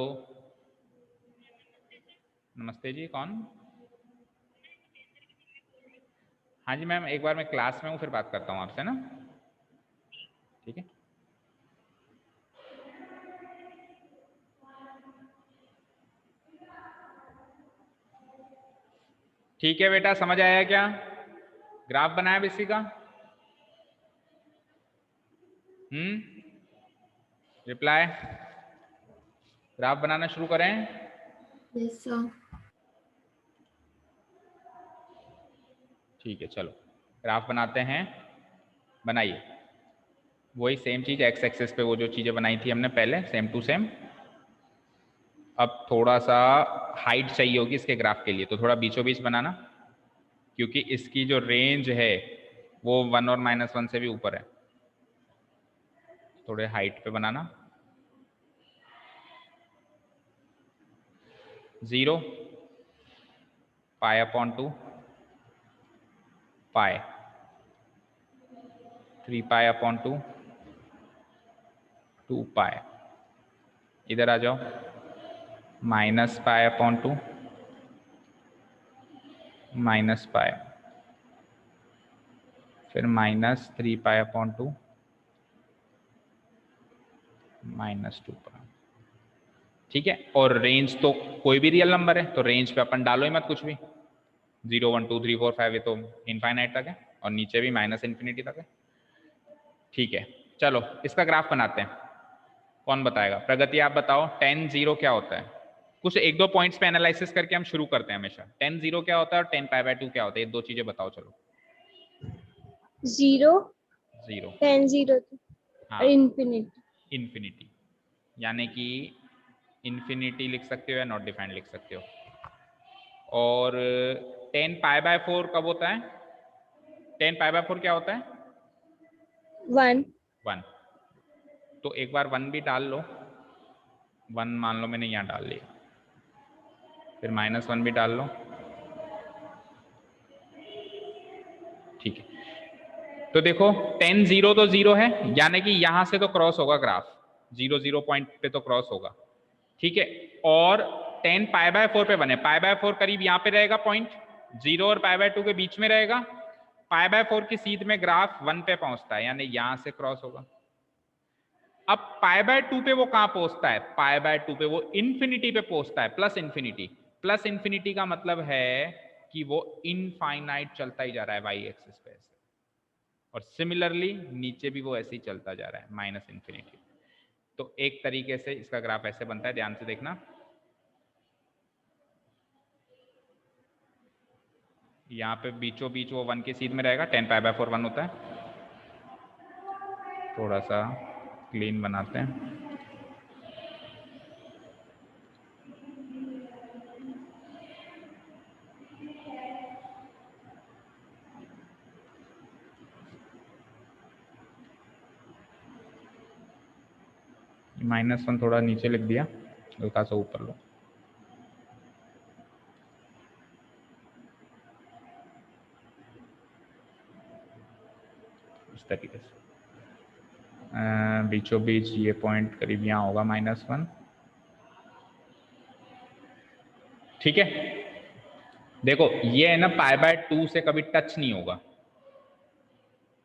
नमस्ते जी, कौन? हाँ जी मैम, एक बार मैं क्लास में हूँ, फिर बात करता हूँ आपसे ना। ठीक है, ठीक है बेटा, समझ आया क्या? ग्राफ बनाया बेसिक का? रिप्लाई, ग्राफ बनाना शुरू करें? Yes sir. ठीक है, चलो ग्राफ बनाते हैं, बनाइए। वही सेम चीज एक्स एक्सिस पे वो जो चीजें बनाई थी हमने पहले, सेम टू सेम। अब थोड़ा सा हाइट चाहिए होगी इसके ग्राफ के लिए, तो थोड़ा बीचों बीच बनाना, क्योंकि इसकी जो रेंज है वो 1 और -1 से भी ऊपर है। थोड़े हाइट पे बनाना। 0 π/2 पाई, 3 π/2 2 पाई, इधर आ जाओ, -π/2 -π, फिर -3 π/2 -2 पाई। ठीक है, और रेंज तो कोई भी रियल नंबर है, तो रेंज पे अपन डालो ही मत कुछ भी। 0 1 2 3 4 5 ये तो इनफाइनाइट तक है, और नीचे भी -इन्फिनिटी तक है। ठीक है, चलो इसका ग्राफ बनाते हैं। कौन बताएगा? प्रगति आप बताओ, 10 0 क्या होता है? कुछ एक दो पॉइंट्स पे एनालिसिस करके हम शुरू करते हैं हमेशा। 10 0 क्या होता है और 10 π/2 क्या होता है? ये दो चीजें बताओ। चलो 0 0 10 0 हाँ, और इन्फिनिटी। इन्फिनिटी, यानी कि इन्फिनिटी लिख सकते हो या नॉट डिफाइंड लिख सकते हो। और 10 π/4 कब होता है? 10 π/4 क्या होता है? 1 तो एक बार 1 भी डाल लो, 1 मान लो मैंने यहाँ डाल लिया, फिर -1 भी डाल लो। ठीक है, तो देखो 10 0 तो 0 है, यानी कि यहां से तो क्रॉस होगा ग्राफ, 0 0 पॉइंट पे तो क्रॉस होगा। ठीक है, और 10 π/4 पे बने, π/4 करीब यहाँ पे रहेगा पॉइंट, 0 और π/2 के बीच में रहेगा। π/4 की सीध में ग्राफ 1 पे पहुंचता है, यानी यहां से क्रॉस होगा। अब π/2 पे वो कहां पहुंचता है? π/2 पे वो इन्फिनिटी पे पहुंचता है, प्लस इन्फिनिटी। प्लस इन्फिनिटी का मतलब है कि वो इनफाइनाइट चलता ही जा रहा है वाई एक्सिस पे ऐसे, और सिमिलरली नीचे भी वो ऐसे ही चलता जा रहा है -इन्फिनिटी। तो एक तरीके से इसका ग्राफ ऐसे बनता है, ध्यान से देखना। यहाँ पे बीचों बीच वो 1 के सीध में रहेगा, 10 π/4 1 होता है। थोड़ा सा क्लीन बनाते हैं। -1 थोड़ा नीचे लिख दिया, हल्का सा ऊपर लो। इस तरीके से बीचों बीच ये पॉइंट करीब यहाँ होगा -1। ठीक है, देखो ये है ना, π/2 से कभी टच नहीं होगा,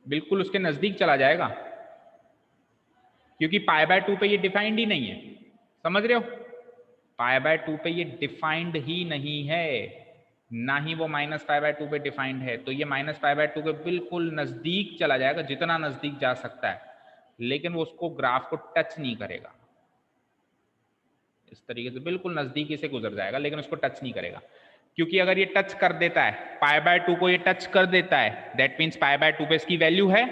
बिल्कुल उसके नजदीक चला जाएगा, क्योंकि π/2 पे ये डिफाइंड ही नहीं है। समझ रहे हो? π/2 पे ये डिफाइंड ही नहीं है, ना ही वो -π/2 पे डिफाइंड है। तो ये -π/2 के बिल्कुल नजदीक चला जाएगा, जितना नजदीक जा सकता है, लेकिन वो उसको ग्राफ को टच नहीं करेगा। इस तरीके से बिल्कुल नजदीकी से गुजर जाएगा, लेकिन उसको टच नहीं करेगा, क्योंकि अगर ये टच कर देता है π/2 को, ये टच कर देता है, दैट मीन्स π/2 पे इसकी वैल्यू है।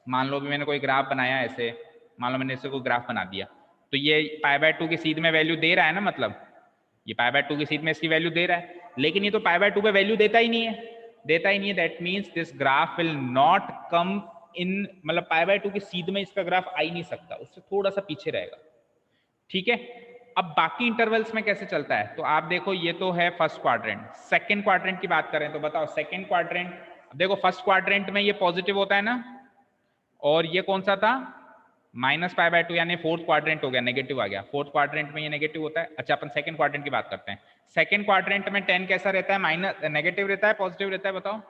मान लो भी मैंने कोई ग्राफ बनाया ऐसे, मान लो मैंने इससे कोई ग्राफ बना दिया, तो ये π/2 की सीध में वैल्यू दे रहा है ना, मतलब ये π/2 की सीध में इसकी वैल्यू दे रहा है, लेकिन ये तो π/2 पे वैल्यू देता ही नहीं है, that means this graph will not come in, मतलब π/2 की सीध में इसका ग्राफ आ ही नहीं सकता, उससे थोड़ा सा पीछे रहेगा। ठीक है, अब बाकी इंटरवल्स में कैसे चलता है, तो आप देखो ये तो है फर्स्ट क्वाड्रेंट। सेकंड क्वाड्रेंट की बात करें तो बताओ सेकंड क्वाड्रेंट, देखो फर्स्ट क्वाड्रेंट में ये पॉजिटिव होता है ना, और ये कौन सा था -π/2, यानी फोर्थ क्वाड्रेंट हो गया, नेगेटिव आ गया, फोर्थ क्वाड्रेंट में ये नेगेटिव होता है। अच्छा अपन सेकंड क्वाड्रेंट की बात करते हैं। सेकंड क्वाड्रेंट में 10 कैसा रहता है, माइनस नेगेटिव रहता है पॉजिटिव रहता है, बताओ।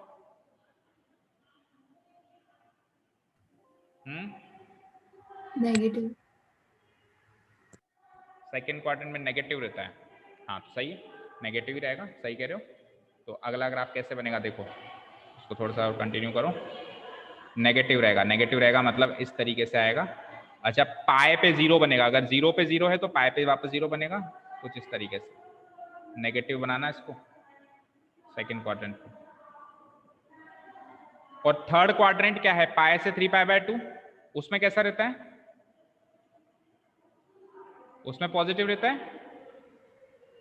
नेगेटिव। सेकंड क्वाड्रेंट में नेगेटिव रहता है, हाँ तो सही है, नेगेटिव ही रहेगा, सही कह रहे हो। तो अगला ग्राफ कैसे बनेगा, देखो इसको थोड़ा सा और कंटिन्यू करो, नेगेटिव रहेगा मतलब इस तरीके से आएगा। अच्छा पाए पे 0 बनेगा, अगर 0 पे 0 है तो पाए पे वापस 0 बनेगा, कुछ इस तरीके से नेगेटिव बनाना इसको सेकंड क्वाड्रेंट को। और थर्ड क्वाड्रेंट क्या है, पाए से 3π/2, उसमें कैसा रहता है, उसमें पॉजिटिव रहता है।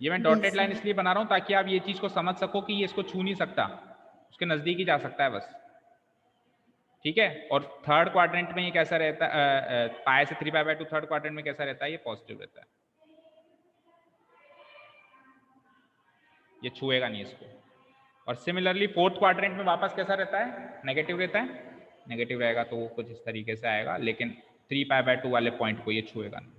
ये मैं डॉटेड लाइन इसलिए बना रहा हूं ताकि आप ये चीज को समझ सको कि ये इसको छू नहीं सकता, उसके नजदीक ही जा सकता है बस। ठीक है, और थर्ड क्वाड्रेंट में ये कैसा रहता है, पाए से 3π/2 थर्ड क्वाड्रेंट में कैसा रहता है, ये पॉजिटिव रहता है, ये छुएगा नहीं इसको। और सिमिलरली फोर्थ क्वाड्रेंट में वापस कैसा रहता है, नेगेटिव रहता है, नेगेटिव रहेगा तो वो कुछ इस तरीके से आएगा, लेकिन 3π/2 वाले पॉइंट को ये छुएगा नहीं।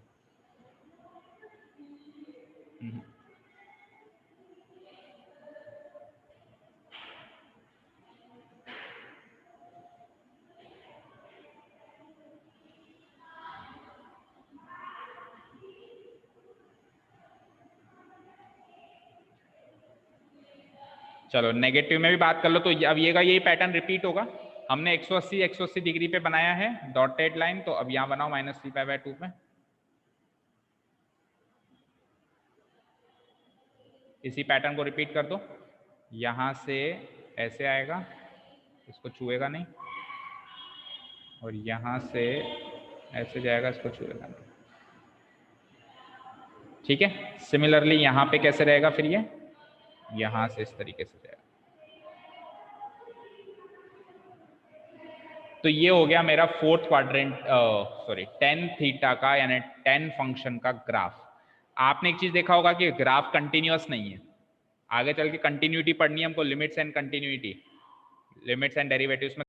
चलो नेगेटिव में भी बात कर लो, तो अब ये का यही पैटर्न रिपीट होगा। हमने 180 डिग्री पे बनाया है डॉटेड लाइन, तो अब यहाँ बनाओ -3π/2 पे, इसी पैटर्न को रिपीट कर दो। यहाँ से ऐसे आएगा, इसको छुएगा नहीं, और यहाँ से ऐसे जाएगा, इसको छुएगा नहीं। ठीक है, सिमिलरली यहाँ पे कैसे रहेगा फिर ये, यहाँ से इस तरीके से जाएगा। तो ये हो गया मेरा fourth quadrant, sorry tan theta का, यानी tan फंक्शन का ग्राफ। आपने एक चीज देखा होगा कि ग्राफ कंटिन्यूअस नहीं है, आगे चल के कंटिन्यूटी पढ़नी है हमको, limits and continuity, limits and derivatives में।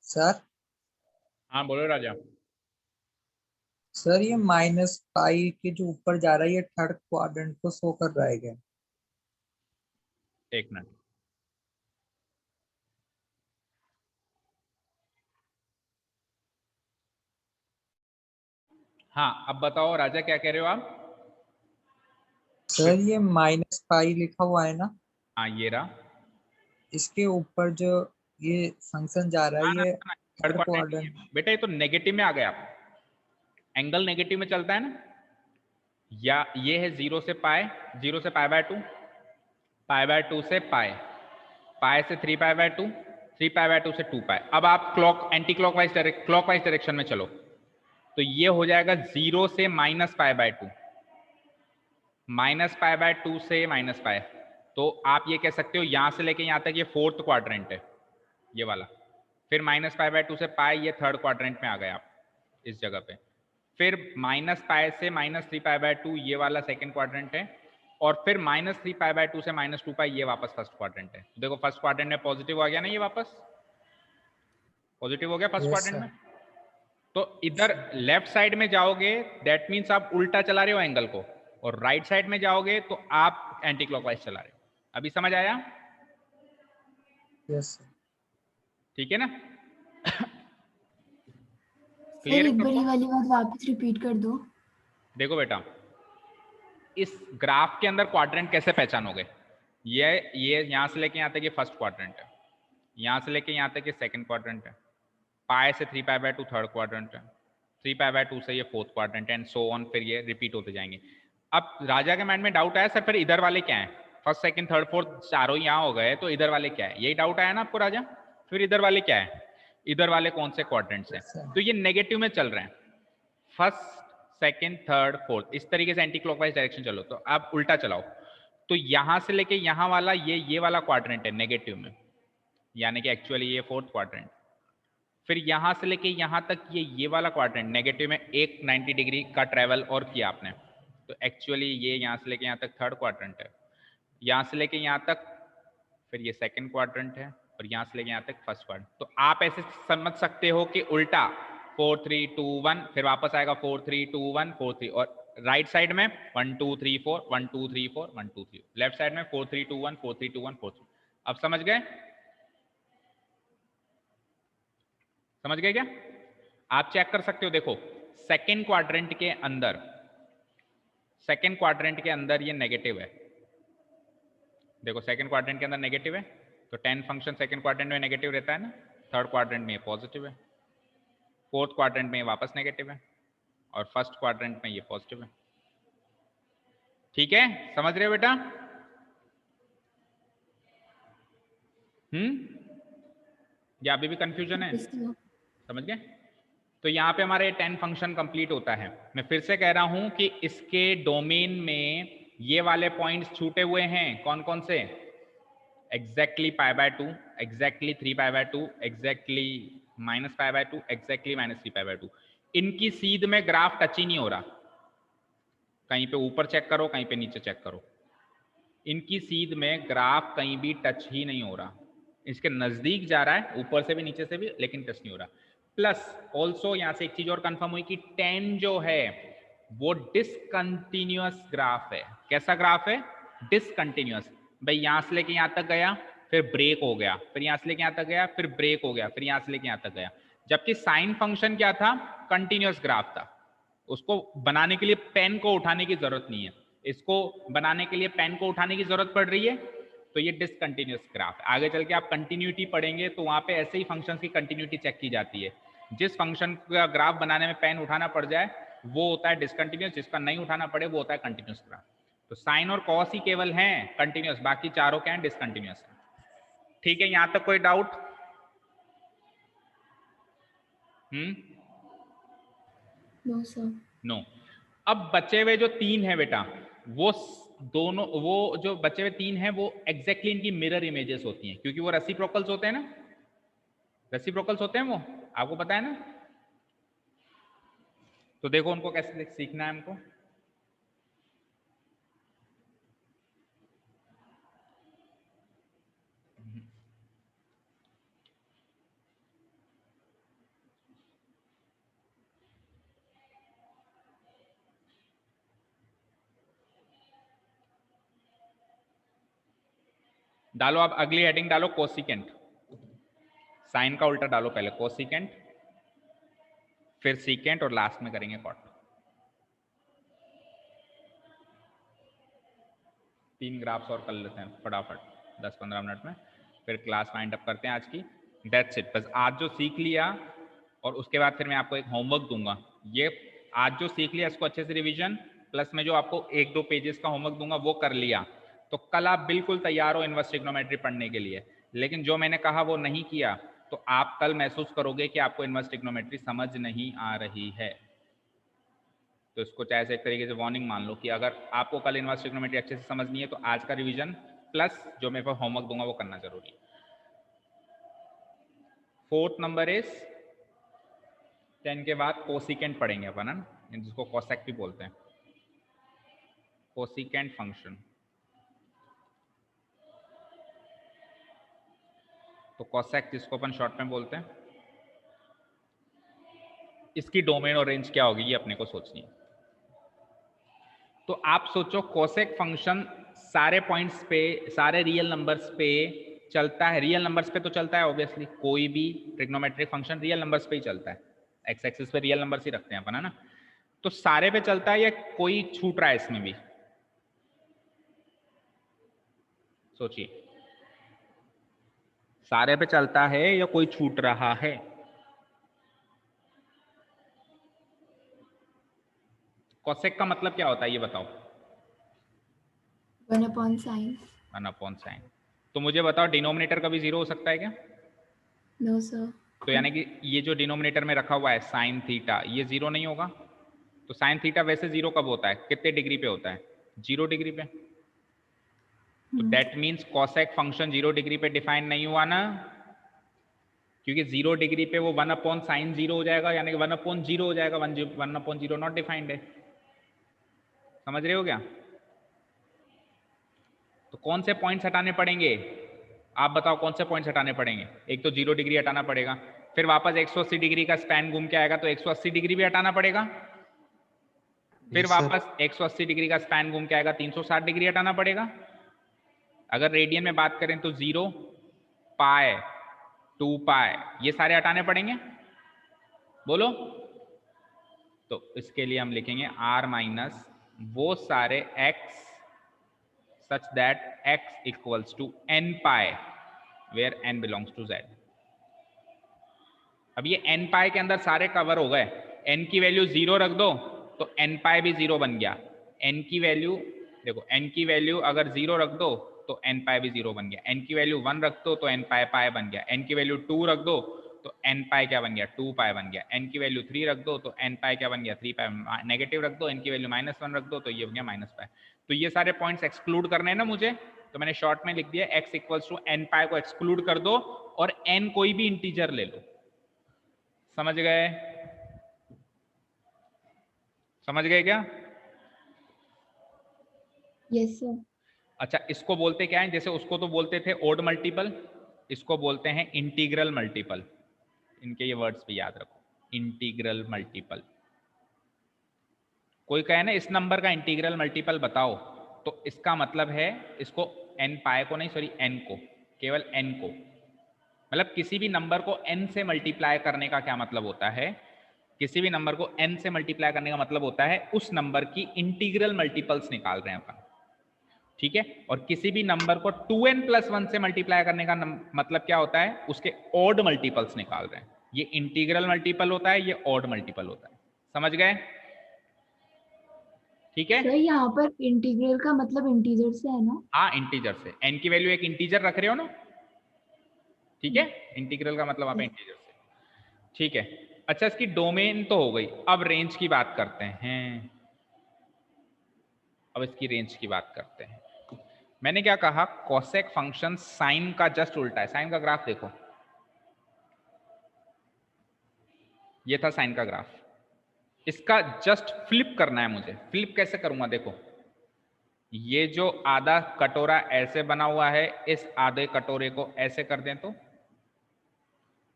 सर हाँ बोलो राजा। सर ये -π के जो ऊपर जा रहा है, ये थर्ड क्वाड्रेंट को शो कर रहा है क्या? एक मिनट, हाँ अब बताओ राजा क्या कह रहे हो आप। सर ये -π लिखा हुआ है ना, हाँ ये रहा, इसके ऊपर जो ये फंक्शन जा रहा है, ये थर्ड थर्ड क्वाड्रेंट क्वाड्रेंट। बेटा, ये तो नेगेटिव में आ गया, एंगल नेगेटिव में चलता है ना, या ये है 0 से π, 0 से π/2, π/2 से π से 3π/2, 3π/2 से 2π। अब आप एंटी क्लॉकवाइज डायरेक्शन में चलो, तो ये हो जाएगा 0 से -π/2, -π/2 से -π। तो आप ये कह सकते हो यहाँ से लेके यहाँ तक ये फोर्थ क्वाड्रेंट है ये वाला, फिर -π/2 से π, ये थर्ड क्वाड्रेंट में आ गए आप इस जगह पे, फिर -π से -3π/2 ये वाला सेकंड क्वाड्रेंट है, और फिर -3π/2 से -2π ये वापस फर्स्ट क्वाड्रेंट है। देखो फर्स्ट क्वाड्रेंट में पॉजिटिव आ गया ना, ये वापस पॉजिटिव हो गया फर्स्ट क्वाड्रेंट में। तो इधर लेफ्ट साइड में जाओगे, दैट मीन्स आप उल्टा चला रहे हो एंगल को, और राइट साइड में जाओगे तो आप एंटी क्लॉकवाइज चला रहे हो। अभी समझ आया? Yes sir. ठीक है ना? सर क्लियर है एक बार सबको? ये वाली बात वापस रिपीट कर दो। देखो बेटा, इस ग्राफ के अंदर क्वाड्रेंट कैसे पहचानोगे? ये यहां से लेके यहां तक ये फर्स्ट क्वाड्रेंट है, यहां से लेके यहां तक ये सेकंड क्वाड्रेंट है, पाई से 3π/2 थर्ड क्वाड्रेंट है, 3π/2 से ये fourth quadrant and so on, फिर ये रिपीट होते जाएंगे। अब राजा के माइंड में डाउट आया सर फिर इधर वाले क्या है? फर्स्ट सेकंड थर्ड फोर्थ चारों यहाँ हो गए तो इधर वाले क्या है? यही डाउट आया ना आपको राजा? फिर इधर वाले क्या है? इधर वाले कौन से क्वाड्रेंट्स हैं? तो ये नेगेटिव में चल रहे हैं, फर्स्ट सेकंड थर्ड फोर्थ, इस तरीके से एंटी क्लॉकवाइज डायरेक्शन चलो। तो आप उल्टा चलाओ, तो यहां से लेके यहां वाला ये वाला क्वाड्रेंट है नेगेटिव में, यानी कि एक्चुअली ये फोर्थ क्वाड्रेंट। फिर यहां से लेके यहां तक ये वाला क्वाड्रेंट नेगेटिव में एक 90 डिग्री का ट्रेवल और किया आपने, तो एक्चुअली ये यहां से लेके यहां तक थर्ड क्वाड्रेंट है, यहां से लेके यहां तक फिर ये सेकंड क्वाड्रेंट है, और यहां से लेके यहां तक फर्स्ट क्वाड्रेंट। तो आप ऐसे समझ सकते हो कि उल्टा 4 3 2 1, फिर वापस आएगा 4 3 2 1 4 3, और राइट साइड में 1 2 3 4 1 2 3 4 1 2 3, लेफ्ट साइड में 4 3 2 1 4 3 2 1 4 3। अब समझ गए? समझ गए क्या? आप चेक कर सकते हो, देखो सेकंड क्वाड्रेंट के अंदर ये नेगेटिव है, देखो सेकंड क्वाड्रेंट के अंदर नेगेटिव है, तो 10 फंक्शन सेकंड क्वाड्रेंट में नेगेटिव रहता है ना, थर्ड क्वाड्रेंट में ये पॉजिटिव है, फोर्थ क्वाड्रेंट में ये वापस नेगेटिव है, और फर्स्ट क्वाड्रेंट में ये पॉजिटिव है। ठीक है, समझ रहे हो बेटा? या अभी भी कंफ्यूजन है? समझ गए? तो यहाँ पे हमारे 10 फंक्शन कंप्लीट होता है। मैं फिर से कह रहा हूं कि इसके डोमेन में ये वाले पॉइंट्स छूटे हुए हैं, कौन कौन से? Exactly π/2, exactly 3π/2, exactly -π/2, exactly -3π/2। इनकी सीध में ग्राफ टच ही नहीं हो रहा, कहीं पे ऊपर चेक करो, कहीं पे नीचे चेक करो, इनकी सीध में ग्राफ कहीं भी टच ही नहीं हो रहा। इसके नजदीक जा रहा है, ऊपर से भी नीचे से भी, लेकिन टच नहीं हो रहा। प्लस ऑल्सो यहां से एक चीज और कंफर्म हुई कि 10 जो है वो डिसकंटिन्यूअस ग्राफ है। कैसा ग्राफ है? डिसकंटिन्यूअस। भाई यहां से लेके यहां तक गया, फिर ब्रेक हो गया, फिर यहां से लेके यहां तक गया, फिर ब्रेक हो गया, फिर यहां से लेके यहां तक गया। जबकि साइन फंक्शन क्या था? कंटिन्यूअस ग्राफ था। उसको बनाने के लिए पेन को उठाने की जरूरत नहीं है, इसको बनाने के लिए पेन को उठाने की जरूरत पड़ रही है, तो ये डिसकंटिन्यूअस ग्राफ है। आगे चल के आप कंटिन्यूटी पढ़ेंगे तो वहां पे ऐसे ही फंक्शंस की कंटिन्यूटी चेक की जाती है। जिस फंक्शन का ग्राफ बनाने में पेन उठाना पड़ जाए वो होता है डिसकंटिन्यूअस, जिसका नहीं उठाना पड़े वो होता है कंटिन्यूअस ग्राफ। तो साइन और कॉस ही केवल हैं कंटिन्यूअस, बाकी चारों क्या है? डिसकंटिन्यूअस है। ठीक है, यहां तक कोई डाउट? No sir. नो। अब बचे हुए जो 3 है बेटा, वो दोनों, वो जो बचे हुए 3 हैं वो एग्जैक्टली इनकी मिरर इमेजेस होती हैं, क्योंकि वो रेसिप्रोकल्स होते हैं ना, रेसिप्रोकल्स होते हैं वो, आपको पता है ना। तो देखो उनको कैसे सीखना है हमको। डालो आप अगली हेडिंग डालो, कोसिकेंट। साइन का उल्टा डालो, पहले कोसिकेंट, फिर सीकेंट, और लास्ट में करेंगे कॉट। 3 ग्राफ्स और कर लेते हैं फटाफट 10-15 मिनट में, फिर क्लास वाइंड अप करते हैं आज की। That's it. बस आज जो सीख लिया, और उसके बाद फिर मैं आपको एक होमवर्क दूंगा। ये आज जो सीख लिया इसको अच्छे से रिवीजन, प्लस मैं जो आपको 1-2 पेजेस का होमवर्क दूंगा वो कर लिया, तो कल आप बिल्कुल तैयार हो इनवर्स ट्रिग्नोमेट्री पढ़ने के लिए। लेकिन जो मैंने कहा वो नहीं किया तो आप कल महसूस करोगे कि आपको इनवर्स ट्रिग्नोमेट्री समझ नहीं आ रही है। तो इसको चाहे से एक तरीके से वार्निंग मान लो कि अगर आपको कल इनवर्स ट्रिग्नोमेट्री अच्छे से समझनी है तो आज का रिवीजन प्लस जो मैं होमवर्क दूंगा वो करना जरूरी है। 4th नंबर इज 10 के बाद कोसिकेंट पढ़ेंगे अपन, है ना, जिसको कोसेक भी बोलते हैं, कोसिकेंट फंक्शन। तो कोसेक जिसको अपन शॉर्ट में बोलते हैं, इसकी डोमेन और रेंज क्या होगी ये अपने को सोचनी है। तो आप सोचो कोसेक फंक्शन सारे पॉइंट्स पे, सारे रियल नंबर्स पे चलता है। रियल नंबर्स पे तो चलता है ऑब्वियसली, कोई भी ट्रिग्नोमेट्रिक फंक्शन रियल नंबर्स पे ही चलता है। एक्स एक्सिस पे रियल नंबर्स ही रखते हैं अपन, है ना। तो सारे पे चलता है या कोई छूट रहा है इसमें भी? सोचिए, सारे पे चलता है या कोई छूट रहा है? कोसेक का मतलब क्या होता है ये बताओ? 1/sin। 1/sin। तो मुझे बताओ डिनोमिनेटर कभी जीरो हो सकता है क्या? No sir. तो यानी कि ये जो डिनोमिनेटर में रखा हुआ है साइन थीटा, ये जीरो नहीं होगा। तो साइन थीटा वैसे जीरो कब होता है, कितने डिग्री पे होता है? 0 डिग्री पे। तो that means cosec function 0 degree पे डिफाइन नहीं हुआ ना, क्योंकि 0 डिग्री पे वो 1/sin 0 हो जाएगा, यानी कि 1/0 हो जाएगा। 1/0 नॉट डिफाइंड है। समझ रहे हो क्या? तो कौन से पॉइंट्स हटाने पड़ेंगे? आप बताओ कौन से पॉइंट्स हटाने पड़ेंगे? एक तो 0 डिग्री हटाना पड़ेगा, फिर वापस 180 डिग्री का स्पैन घूम के आएगा तो 180 डिग्री भी हटाना पड़ेगा, फिर Yes, sir. वापस 180 डिग्री का स्पैन घूम के आएगा 360 डिग्री हटाना पड़ेगा। अगर रेडियन में बात करें तो 0, पाई, 2 पाई, ये सारे हटाने पड़ेंगे। बोलो। तो इसके लिए हम लिखेंगे r माइनस वो सारे x such that x equals to n pi where n belongs to z। अब ये n pi के अंदर सारे कवर हो गए। n की वैल्यू 0 रख दो तो n pi भी 0 बन गया। n की वैल्यू देखो, n की वैल्यू अगर 0 रख दो तो n pi भी 0 बन गया। n की वैल्यू 1 रख दो तो n pi pi बन गया। n की वैल्यू 2 रख दो तो n pi क्या बन गया, 2 pi बन गया। n की वैल्यू 3 रख दो तो n pi क्या बन गया, 3 pi। नेगेटिव रख दो, n की वैल्यू -1 रख दो तो ये बन गया -pi। तो ये सारे पॉइंट्स एक्सक्लूड करने हैं ना मुझे, तो मैंने शॉर्ट में लिख दिया x equals to n pi को एक्सक्लूड कर दो और n कोई भी इंटीजर ले लो। समझ गए? समझ गए क्या? Yes sir. अच्छा, इसको बोलते क्या है? जैसे उसको तो बोलते थे ओड मल्टीपल, इसको बोलते हैं इंटीग्रल मल्टीपल। इनके ये वर्ड्स भी याद रखो, इंटीग्रल मल्टीपल। कोई कहे ना इस नंबर का इंटीग्रल मल्टीपल बताओ, तो इसका मतलब है इसको n पाई को नहीं, सॉरी n को, केवल n को, मतलब किसी भी नंबर को n से मल्टीप्लाई करने का क्या मतलब होता है? किसी भी नंबर को n से मल्टीप्लाई करने का मतलब होता है उस नंबर की इंटीग्रल मल्टीपल्स निकाल रहे हैं अपन, ठीक है। और किसी भी नंबर को 2n+1 से मल्टीप्लाई करने का मतलब क्या होता है? उसके ऑड मल्टीपल्स निकाल रहे हैं। ये इंटीग्रल मल्टीपल होता है, ये ऑड मल्टीपल होता है। समझ गए? ठीक है। सर यहाँ पर इंटीग्रल का मतलब इंटीजर से है ना? हाँ, इंटीजर से। n की वैल्यू एक इंटीजर रख रहे हो ना, ठीक है। इंटीग्रल का मतलब आप इंटीजर से, ठीक है। अच्छा, इसकी डोमेन तो हो गई, अब रेंज की बात करते हैं। अब इसकी रेंज की बात करते हैं। मैंने क्या कहा? कोसेक फंक्शन साइन का जस्ट उल्टा है। साइन का ग्राफ देखो, ये था साइन का ग्राफ। इसका जस्ट फ्लिप करना है मुझे। फ्लिप कैसे करूंगा? देखो, ये जो आधा कटोरा ऐसे बना हुआ है, इस आधे कटोरे को ऐसे कर दें तो,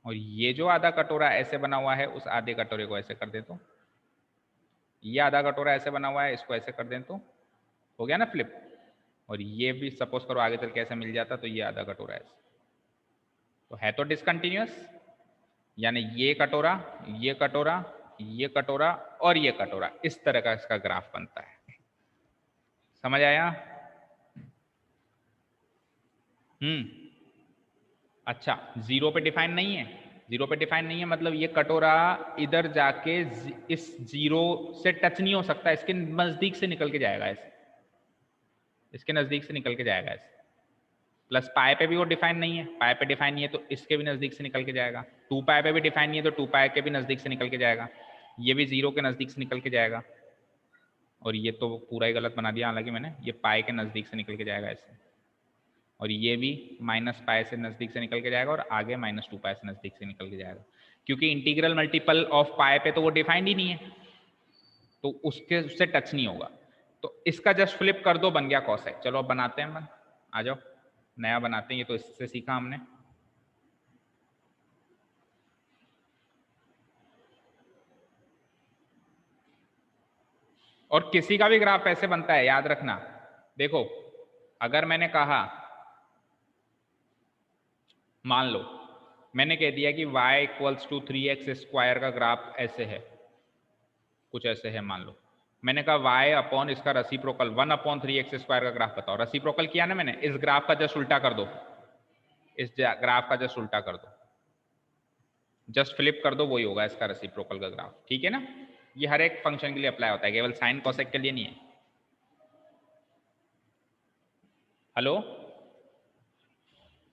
और ये जो आधा कटोरा ऐसे बना हुआ है उस आधे कटोरे को ऐसे कर दें तो, ये आधा कटोरा ऐसे बना हुआ है इसको ऐसे कर दें तो हो गया ना फ्लिप। और ये भी सपोज करो आगे चल के ऐसे मिल जाता तो ये आधा कटोरा ऐसे, तो है तो डिसकंटिन्यूअस। यानी ये कटोरा, ये कटोरा, ये कटोरा और ये कटोरा, इस तरह का इसका ग्राफ बनता है। समझ आया? अच्छा, 0 पे डिफाइन नहीं है। 0 पे डिफाइन नहीं है मतलब ये कटोरा इधर जाके इस 0 से टच नहीं हो सकता, इसके नजदीक से निकल के जाएगा ऐसे, इसके नजदीक से निकल के जाएगा ऐसे। प्लस पाई पे भी वो डिफाइन नहीं है, पाई पे डिफाइन नहीं है तो इसके भी नजदीक से निकल के जाएगा। 2 पाई पे भी डिफाइन नहीं है तो 2 पाई के भी नजदीक से निकल के जाएगा। ये भी 0 के नजदीक से निकल के जाएगा। और ये तो पूरा ही गलत बना दिया हालांकि मैंने, ये पाई के नजदीक से निकल के जाएगा ऐसे। और ये भी -पाई से नजदीक से निकल के जाएगा और आगे -2 पाई से नजदीक से निकल के जाएगा, क्योंकि इंटीग्रल मल्टीपल ऑफ पाई पे तो वो डिफाइंड ही नहीं है, तो उससे टच नहीं होगा। तो इसका जस्ट फ्लिप कर दो, बन गया कॉसेक। चलो अब बनाते हैं, आ जाओ नया बनाते हैं। ये तो इससे सीखा हमने। और किसी का भी ग्राफ ऐसे बनता है, याद रखना। देखो अगर मैंने कहा, मान लो मैंने कह दिया कि y इक्वल्स टू 3x² का ग्राफ ऐसे है, कुछ ऐसे है मान लो। मैंने कहा y अपॉन इसका रेसिप्रोकल 1/3x² का ग्राफ बताओ। रेसिप्रोकल किया ना मैंने, इस ग्राफ का जस्ट उल्टा कर दो, इस ग्राफ का जस्ट उल्टा कर दो, जस्ट फ्लिप कर दो, वही होगा इसका रेसिप्रोकल का ग्राफ। ठीक है ना, ये हर एक फंक्शन के लिए अप्लाई होता है, केवल साइन कोसेक के लिए नहीं है। हेलो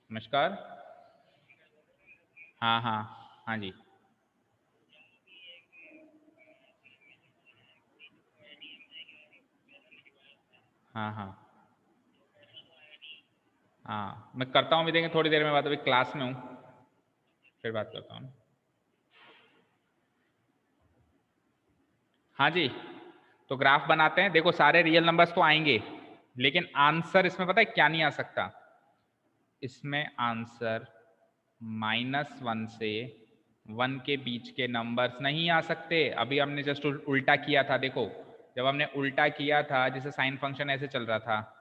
नमस्कार। हाँ हाँ हाँ जी। हाँ हाँ हाँ, मैं करता हूँ, भी देंगे थोड़ी देर में बात, अभी क्लास में हूँ, फिर बात करता हूँ। हाँ जी, तो ग्राफ बनाते हैं। देखो सारे रियल नंबर्स तो आएंगे, लेकिन आंसर इसमें पता है क्या नहीं आ सकता, इसमें आंसर -1 से 1 के बीच के नंबर्स नहीं आ सकते। अभी हमने जस्ट उल्टा किया था, देखो जब हमने उल्टा किया था, जैसे साइन फंक्शन ऐसे चल रहा था,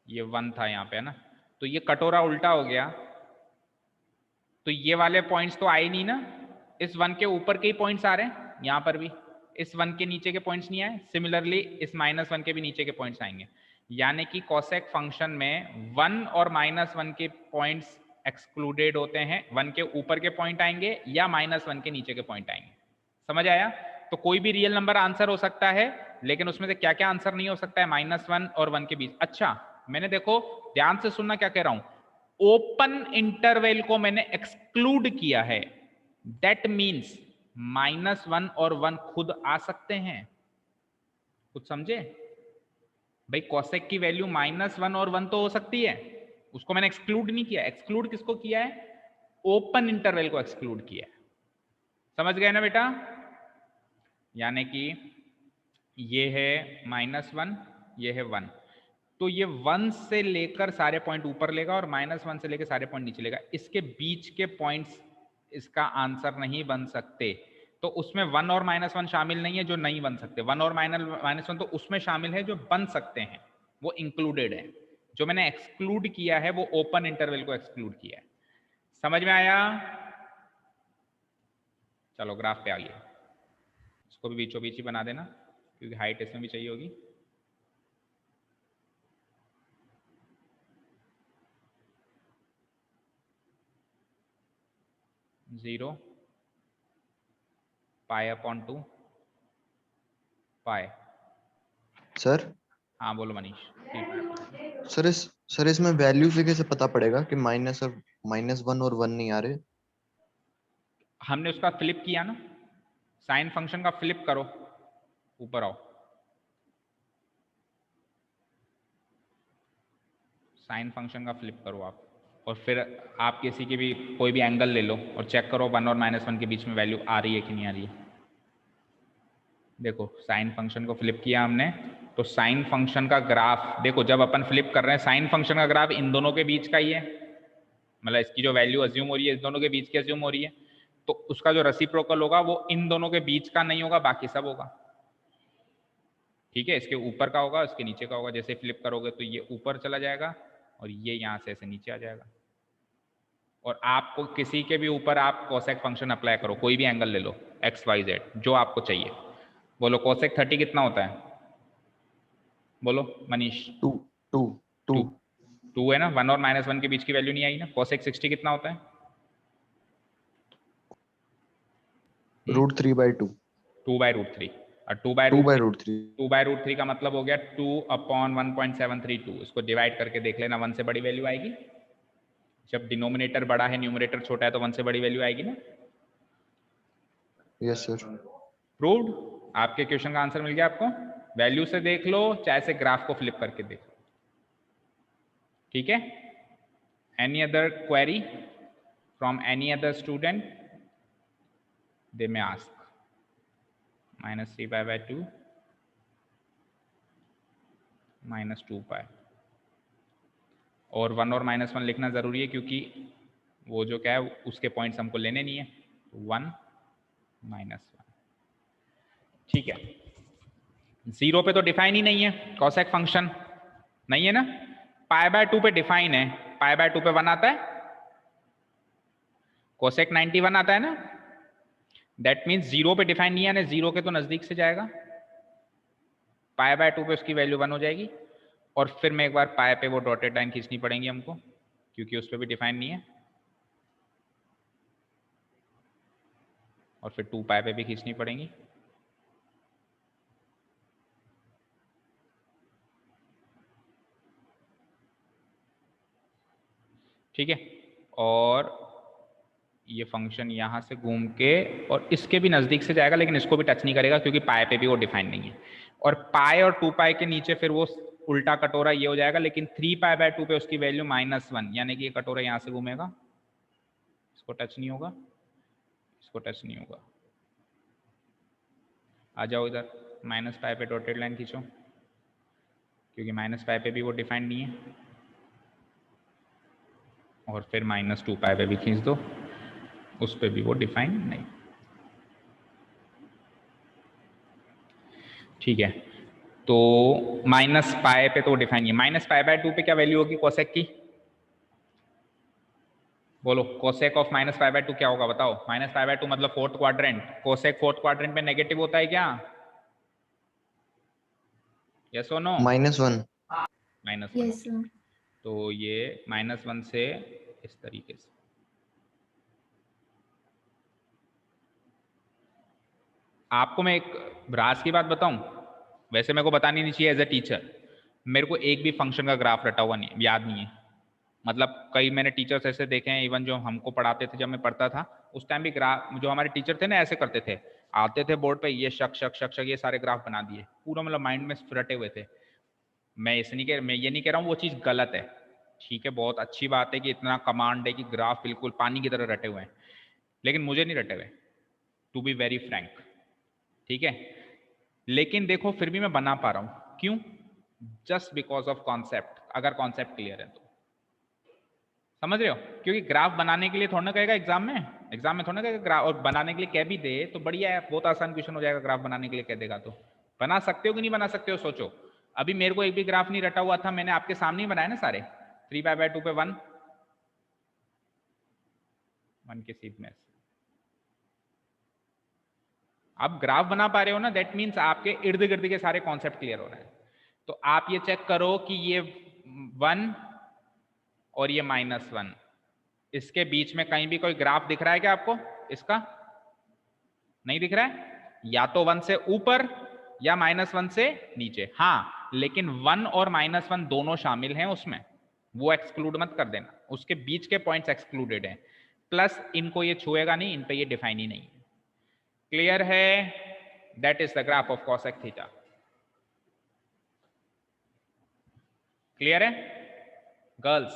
ये 1 था यहाँ पे है ना, तो ये कटोरा उल्टा हो गया, तो ये वाले पॉइंट्स तो आए नहीं ना, इस 1 के ऊपर के ही पॉइंट्स आ रहे हैं, यहाँ पर भी इस 1 के नीचे के पॉइंट्स नहीं आए। सिमिलरली इस -1 के भी नीचे के पॉइंट्स आएंगे, यानी कि कोसेक फंक्शन में 1 और -1 के पॉइंट्स एक्सक्लूडेड होते हैं, 1 के ऊपर के पॉइंट आएंगे या -1 के नीचे के पॉइंट आएंगे। समझ आया? तो कोई भी रियल नंबर आंसर हो सकता है, लेकिन उसमें से क्या क्या आंसर नहीं हो सकता है, -1 और 1 के बीच। अच्छा मैंने, देखो ध्यान से सुनना क्या कह रहा हूं, ओपन इंटरवल को मैंने एक्सक्लूड किया है, दैट मीन्स -1 और 1 खुद आ सकते हैं। कुछ समझे भाई? कोसेक की वैल्यू -1 और 1 तो हो सकती है, उसको मैंने एक्सक्लूड नहीं किया। एक्सक्लूड किसको किया है? ओपन इंटरवल को एक्सक्लूड किया है। समझ गए ना बेटा? यानी कि ये है -1, ये है 1, तो ये 1 से लेकर सारे पॉइंट ऊपर लेगा और -1 से लेकर सारे पॉइंट नीचे लेगा। इसके बीच के पॉइंट्स इसका आंसर नहीं बन सकते, तो उसमें 1 और -1 शामिल नहीं है जो नहीं बन सकते, 1 और -1 तो उसमें शामिल है जो बन सकते हैं, वो इंक्लूडेड है। जो मैंने एक्सक्लूड किया है वो ओपन इंटरवल को एक्सक्लूड किया है। समझ में आया? चलो ग्राफ पे आइए, इसको भी बीचों बीच ही बना देना क्योंकि हाइट इसमें भी चाहिए होगी। जीरो π/2 पाई। सर हाँ बोलो मनीष। सर इसमें वैल्यू से कैसे पता पड़ेगा कि -1 और 1 नहीं आ रहे? हमने उसका फ्लिप किया ना, साइन फंक्शन का फ्लिप करो, ऊपर आओ, साइन फंक्शन का फ्लिप करो आप, और फिर आप किसी की भी कोई भी एंगल ले लो और चेक करो 1 और -1 के बीच में वैल्यू आ रही है कि नहीं आ रही है। देखो साइन फंक्शन को फ्लिप किया हमने, तो साइन फंक्शन का ग्राफ देखो, जब अपन फ्लिप कर रहे हैं साइन फंक्शन का ग्राफ इन दोनों के बीच का ही है, मतलब इसकी जो वैल्यू अज्यूम हो रही है इस दोनों के बीच की अज्यूम हो रही है, तो उसका जो रेसिप्रोकल होगा वो इन दोनों के बीच का नहीं होगा, बाकी सब होगा। ठीक है, इसके ऊपर का होगा, इसके नीचे का होगा। जैसे फ्लिप करोगे तो ये ऊपर चला जाएगा और ये यहाँ से ऐसे नीचे आ जाएगा। और आपको किसी के भी ऊपर आप कोसेक फंक्शन अप्लाई करो, कोई भी एंगल ले लो XYZ जो आपको चाहिए। बोलो कोसेक 30 कितना होता है? बोलो मनीष। 2 है ना, 1 और -1 के बीच की वैल्यू नहीं आई ना। कोसेक 60 कितना होता है? √3/2। 2/√3। और 2/√3 का मतलब हो गया 2/1.732। इसको डिवाइड करके देख लेना, 1 से बड़ी वैल्यू आएगी। जब डिनोमिनेटर बड़ा है न्यूमरेटर छोटा है तो 1 से बड़ी वैल्यू आएगी ना। Yes sir. प्रूव्ड। आपके क्वेश्चन का आंसर मिल गया आपको। वैल्यू से देख लो चाहे से ग्राफ को फ्लिप करके देख लो। ठीक है, any other query from any other student? They may ask. -3π/2 -2π, और 1 और -1 लिखना जरूरी है क्योंकि वो जो क्या है उसके पॉइंट्स हमको लेने नहीं है। 1 -1 ठीक है, 0 पे तो डिफाइन ही नहीं है कॉसेक फंक्शन, नहीं है ना। पाई बाय 2 पे डिफाइन है, पाई बाय 2 पे 1 आता है, कोसेक 91 आता है ना। दैट मीन्स 0 पे डिफाइन नहीं है, 0 के तो नजदीक से जाएगा, पाई बाय 2 पे उसकी वैल्यू 1 हो जाएगी। और फिर मैं एक बार पाई पे वो डॉटेड लाइन खींचनी पड़ेगी हमको, क्योंकि उस पर भी डिफाइन नहीं है, और फिर 2 पाई पे भी खींचनी पड़ेगी। ठीक है, और ये फंक्शन यहां से घूम के और इसके भी नजदीक से जाएगा, लेकिन इसको भी टच नहीं करेगा क्योंकि पाई पे भी वो डिफाइन नहीं है। और पाई और 2 पाई के नीचे फिर वो उल्टा कटोरा ये हो जाएगा, लेकिन 3 पाई बाय 2 पे उसकी वैल्यू -1, यानी कि ये कटोरा यहां से घूमेगा, इसको टच नहीं होगा, इसको टच नहीं होगा। आ जाओ इधर, माइनस पाई पे डॉटेड लाइन खींचो, क्योंकि माइनस पाई पे भी वो डिफाइंड नहीं है, और फिर -2 पाई पे भी खींच दो, उस पर भी वो डिफाइन नहीं। ठीक है, तो माइनस पाई पे तो डिफाइन है, माइनस पाई बाय 2 पे क्या वैल्यू होगी कोसेक की, बोलो। Cosec of minus pi by 2 क्या होगा बताओ। माइनस पाई बाय 2 मतलब fourth quadrant, cosec fourth quadrant में नेगेटिव होता है क्या, यस और नो? -1। -1। तो ये -1 से इस तरीके से, आपको मैं एक राज की बात बताऊं, वैसे मेरे को बतानी नहीं चाहिए एज ए टीचर, मेरे को एक भी फंक्शन का ग्राफ रटा हुआ नहीं, याद नहीं है। मतलब कई मैंने टीचर्स ऐसे देखे हैं, इवन जो हमको पढ़ाते थे जब मैं पढ़ता था उस टाइम भी, ग्राफ जो हमारे टीचर थे ना ऐसे करते थे, आते थे बोर्ड पे, ये शक शक शक शक ये सारे ग्राफ बना दिए, पूरा मतलब माइंड में रटे हुए थे। मैं ये नहीं कह रहा हूँ वो चीज़ गलत है, ठीक है, बहुत अच्छी बात है कि इतना कमांड है कि ग्राफ बिल्कुल पानी की तरह रटे हुए हैं, लेकिन मुझे नहीं रटे हुए, टू बी वेरी फ्रैंक, ठीक है। लेकिन देखो फिर भी मैं बना पा रहा हूं, क्यों? Just because of concept. अगर कॉन्सेप्ट क्लियर है तो, समझ रहे हो? क्योंकि ग्राफ बनाने के लिए थोड़ा ना कहेगा एग्जाम में थोड़ा ना कहेगा ग्राफ, और बनाने के लिए कह भी दे तो बढ़िया है, बहुत आसान क्वेश्चन हो जाएगा, ग्राफ बनाने के लिए कह देगा तो बना सकते हो कि नहीं बना सकते हो, सोचो। अभी मेरे को एक भी ग्राफ नहीं रटा हुआ था, मैंने आपके सामने ही बनाया ना सारे, 3 पाई बाय 2 पे 1 के सीध में। आप ग्राफ बना पा रहे हो ना, दैट मीन्स आपके इर्द गिर्द के सारे कॉन्सेप्ट क्लियर हो रहे हैं। तो आप ये चेक करो कि ये 1 और ये -1, इसके बीच में कहीं भी कोई ग्राफ दिख रहा है क्या आपको? इसका नहीं दिख रहा है, या तो 1 से ऊपर या -1 से नीचे। हाँ, लेकिन 1 और -1 दोनों शामिल हैं उसमें, वो एक्सक्लूड मत कर देना, उसके बीच के पॉइंट्स एक्सक्लूडेड हैं, प्लस इनको ये छुएगा नहीं, इन पे ये डिफाइन ही नहीं है। क्लियर है? That is the graph of cosec theta. Clear है girls?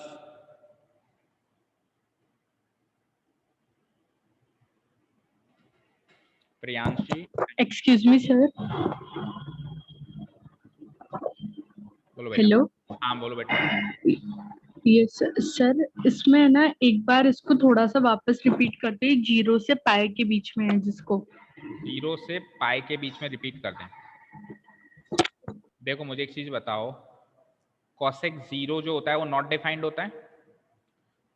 Priyanshi, excuse me sir. बोलो बेटा। हेलो। हाँ बोलो बेटा। यस सर, इसमें है ना, एक बार इसको थोड़ा सा वापस रिपीट करते हैं, 0 से पाई के बीच में है जिसको 0 से पाई के बीच में रिपीट कर दें। देखो मुझे एक चीज बताओ, cosec 0 जो होता है वो नॉट डिफाइंड होता है,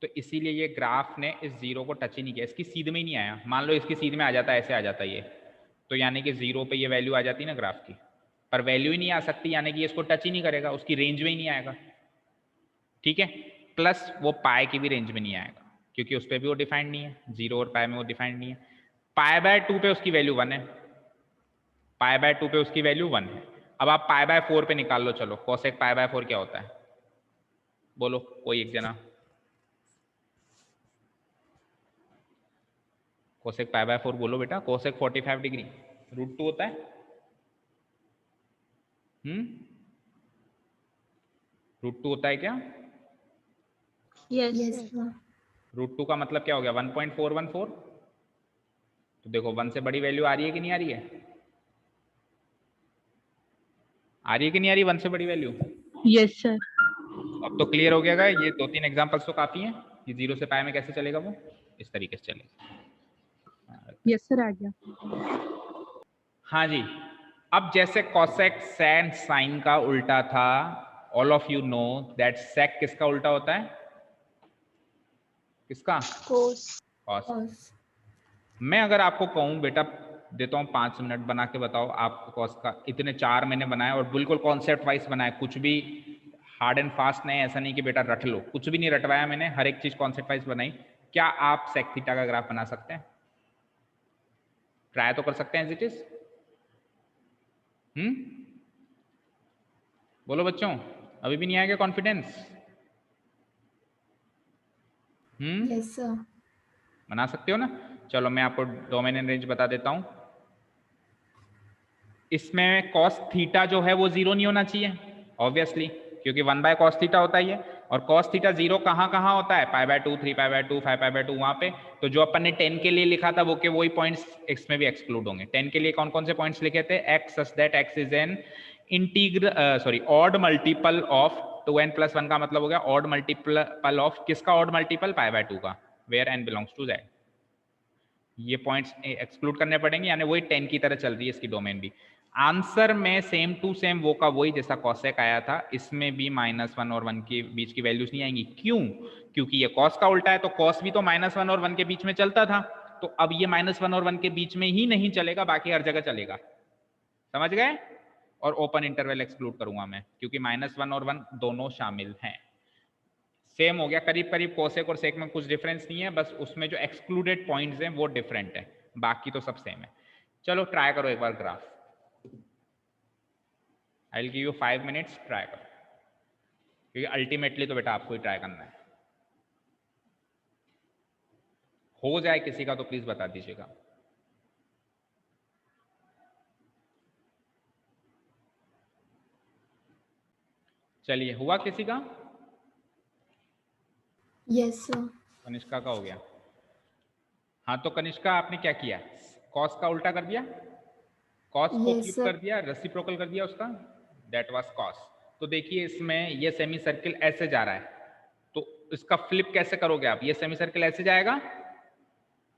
तो इसीलिए ये ग्राफ ने इस 0 को टच ही नहीं किया, इसकी सीध में ही नहीं आया। मान लो इसकी सीध में आ जाता है, ऐसे आ जाता है ये, तो यानी कि 0 पे ये वैल्यू आ जाती ना ग्राफ की, पर वैल्यू ही नहीं आ सकती, यानी कि इसको टच ही नहीं करेगा, उसकी रेंज में ही नहीं आएगा, ठीक है। प्लस वो पाई की भी रेंज में नहीं आएगा, क्योंकि उस पर भी वो डिफाइंड नहीं है, 0 और पाई में वो डिफाइंड नहीं है। पाई बाय 2 पे उसकी वैल्यू 1 है, पाई बाय 2 पे उसकी वैल्यू 1 है। अब आप पाई बाय 4 पे निकाल लो, चलो कोसेक पाई बाय 4 क्या होता है, बोलो कोई एक जना। कोसेक पाई बाय 4 बोलो बेटा। कोसेक 45 डिग्री √2 होता है, √2 होता है क्या? यस √2 का मतलब क्या हो गया? 1.414। तो देखो 1 से बड़ी वैल्यू आ रही है कि नहीं आ रही है? आ रही है कि नहीं आ रही 1 से बड़ी वैल्यू? Yes sir. अब तो क्लियर हो गया, ये 2-3 एग्जांपल्स तो काफी हैं कि 0 से पाई में कैसे चलेगा, वो इस तरीके से चलेगा। यस सर, आ गया। हाँ जी, अब जैसे कॉसेक सैन साइन का उल्टा था, all of you know that sec किसका उल्टा होता है? किसका? कोस। कॉस। मैं अगर आपको कहूं बेटा देता हूं 5 मिनट बना के बताओ आप कॉस का, इतने 4 मैंने बनाए और बिल्कुल कॉन्सेप्ट वाइज बनाए, कुछ भी हार्ड एंड फास्ट नहीं, ऐसा नहीं कि बेटा रट लो, कुछ भी नहीं रटवाया मैंने, हर एक चीज कॉन्सेप्ट वाइज बनाई। क्या आप सेक थीटा का ग्राफ बना सकते हैं? ट्राई तो कर सकते हैं एज इट इज। बोलो बच्चों, अभी भी नहीं आएगा कॉन्फिडेंस? Yes sir. बना सकते हो ना? चलो मैं आपको डोमेन एंड रेंज बता देता हूं। इसमें कॉस थीटा जो है वो 0 नहीं होना चाहिए ऑब्वियसली, क्योंकि 1 बाय कॉस थीटा होता ही है, और कॉस थीटा 0 कहाँ कहाँ होता है? π/2, 3π/2, 5π/2 वहां पे। तो जो अपन ने 10 के लिए लिखा था वो के वही पॉइंट्स x में भी एक्सक्लूड होंगे। 10 के लिए कौन कौन से पॉइंट्स लिखे थे? x such that x is an odd multiple of 2n+1 का मतलब हो गया ऑड मल्टीपल ऑफ किसका? ऑड मल्टीपल π/2 का, where n belongs to z। ये पॉइंट्स एक्सक्लूड करने पड़ेंगे, यानी वही 10 की तरह चल रही है इसकी डोमेन भी। आंसर में सेम टू सेम वो का वही जैसा कॉसेक आया था, इसमें भी -1 और 1 के बीच की वैल्यूज नहीं आएंगी। क्यों? क्योंकि ये कॉस का उल्टा है, तो कॉस भी तो -1 और 1 के बीच में चलता था, तो अब ये -1 और 1 के बीच में ही नहीं चलेगा, बाकी हर जगह चलेगा। समझ गए? और ओपन इंटरवल एक्सक्लूड करूंगा मैं, क्योंकि -1 और 1 दोनों शामिल हैं। सेम हो गया करीब करीब, कोसेक और सेक में कुछ डिफरेंस नहीं है, बस उसमें जो एक्सक्लूडेड पॉइंट्स हैं वो डिफरेंट है, बाकी तो सब सेम है। चलो ट्राई करो एक bar graph. I will give you 5 minutes, try करो, क्योंकि अल्टीमेटली तो बेटा आपको ही ट्राई करना है। हो जाए किसी का तो प्लीज बता दीजिएगा। चलिए, हुआ किसी का? Yes sir. कनिष्का का हो गया। हाँ तो कनिष्का आपने क्या किया? कॉस का उल्टा कर दिया, कॉस को Yes, फ्लिप sir. कर दिया, रेसिप्रोकल कर दिया उसका, दैट वाज कॉस। तो देखिए इसमें ये सेमी सर्किल ऐसे जा रहा है, तो इसका फ्लिप कैसे करोगे आप? ये सेमी सर्किल ऐसे जाएगा,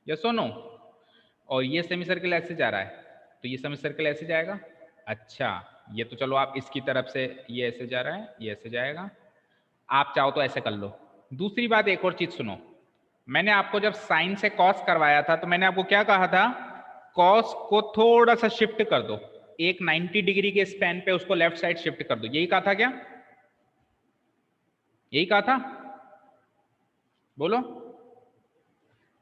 यस और नो? और ये सेमी सर्किल ऐसे जा रहा है, तो ये सेमी सर्किल ऐसे जाएगा। अच्छा, ये तो चलो आप इसकी तरफ से, ये ऐसे जा रहा है, ये ऐसे जाएगा, आप चाहो तो ऐसे कर लो। दूसरी बात, एक और चीज सुनो, मैंने आपको जब साइन से कॉस करवाया था तो मैंने आपको क्या कहा था? कॉस को थोड़ा सा शिफ्ट कर दो, एक 90 डिग्री के स्पैन पे उसको लेफ्ट साइड शिफ्ट कर दो, यही कहा था क्या? यही कहा था? बोलो।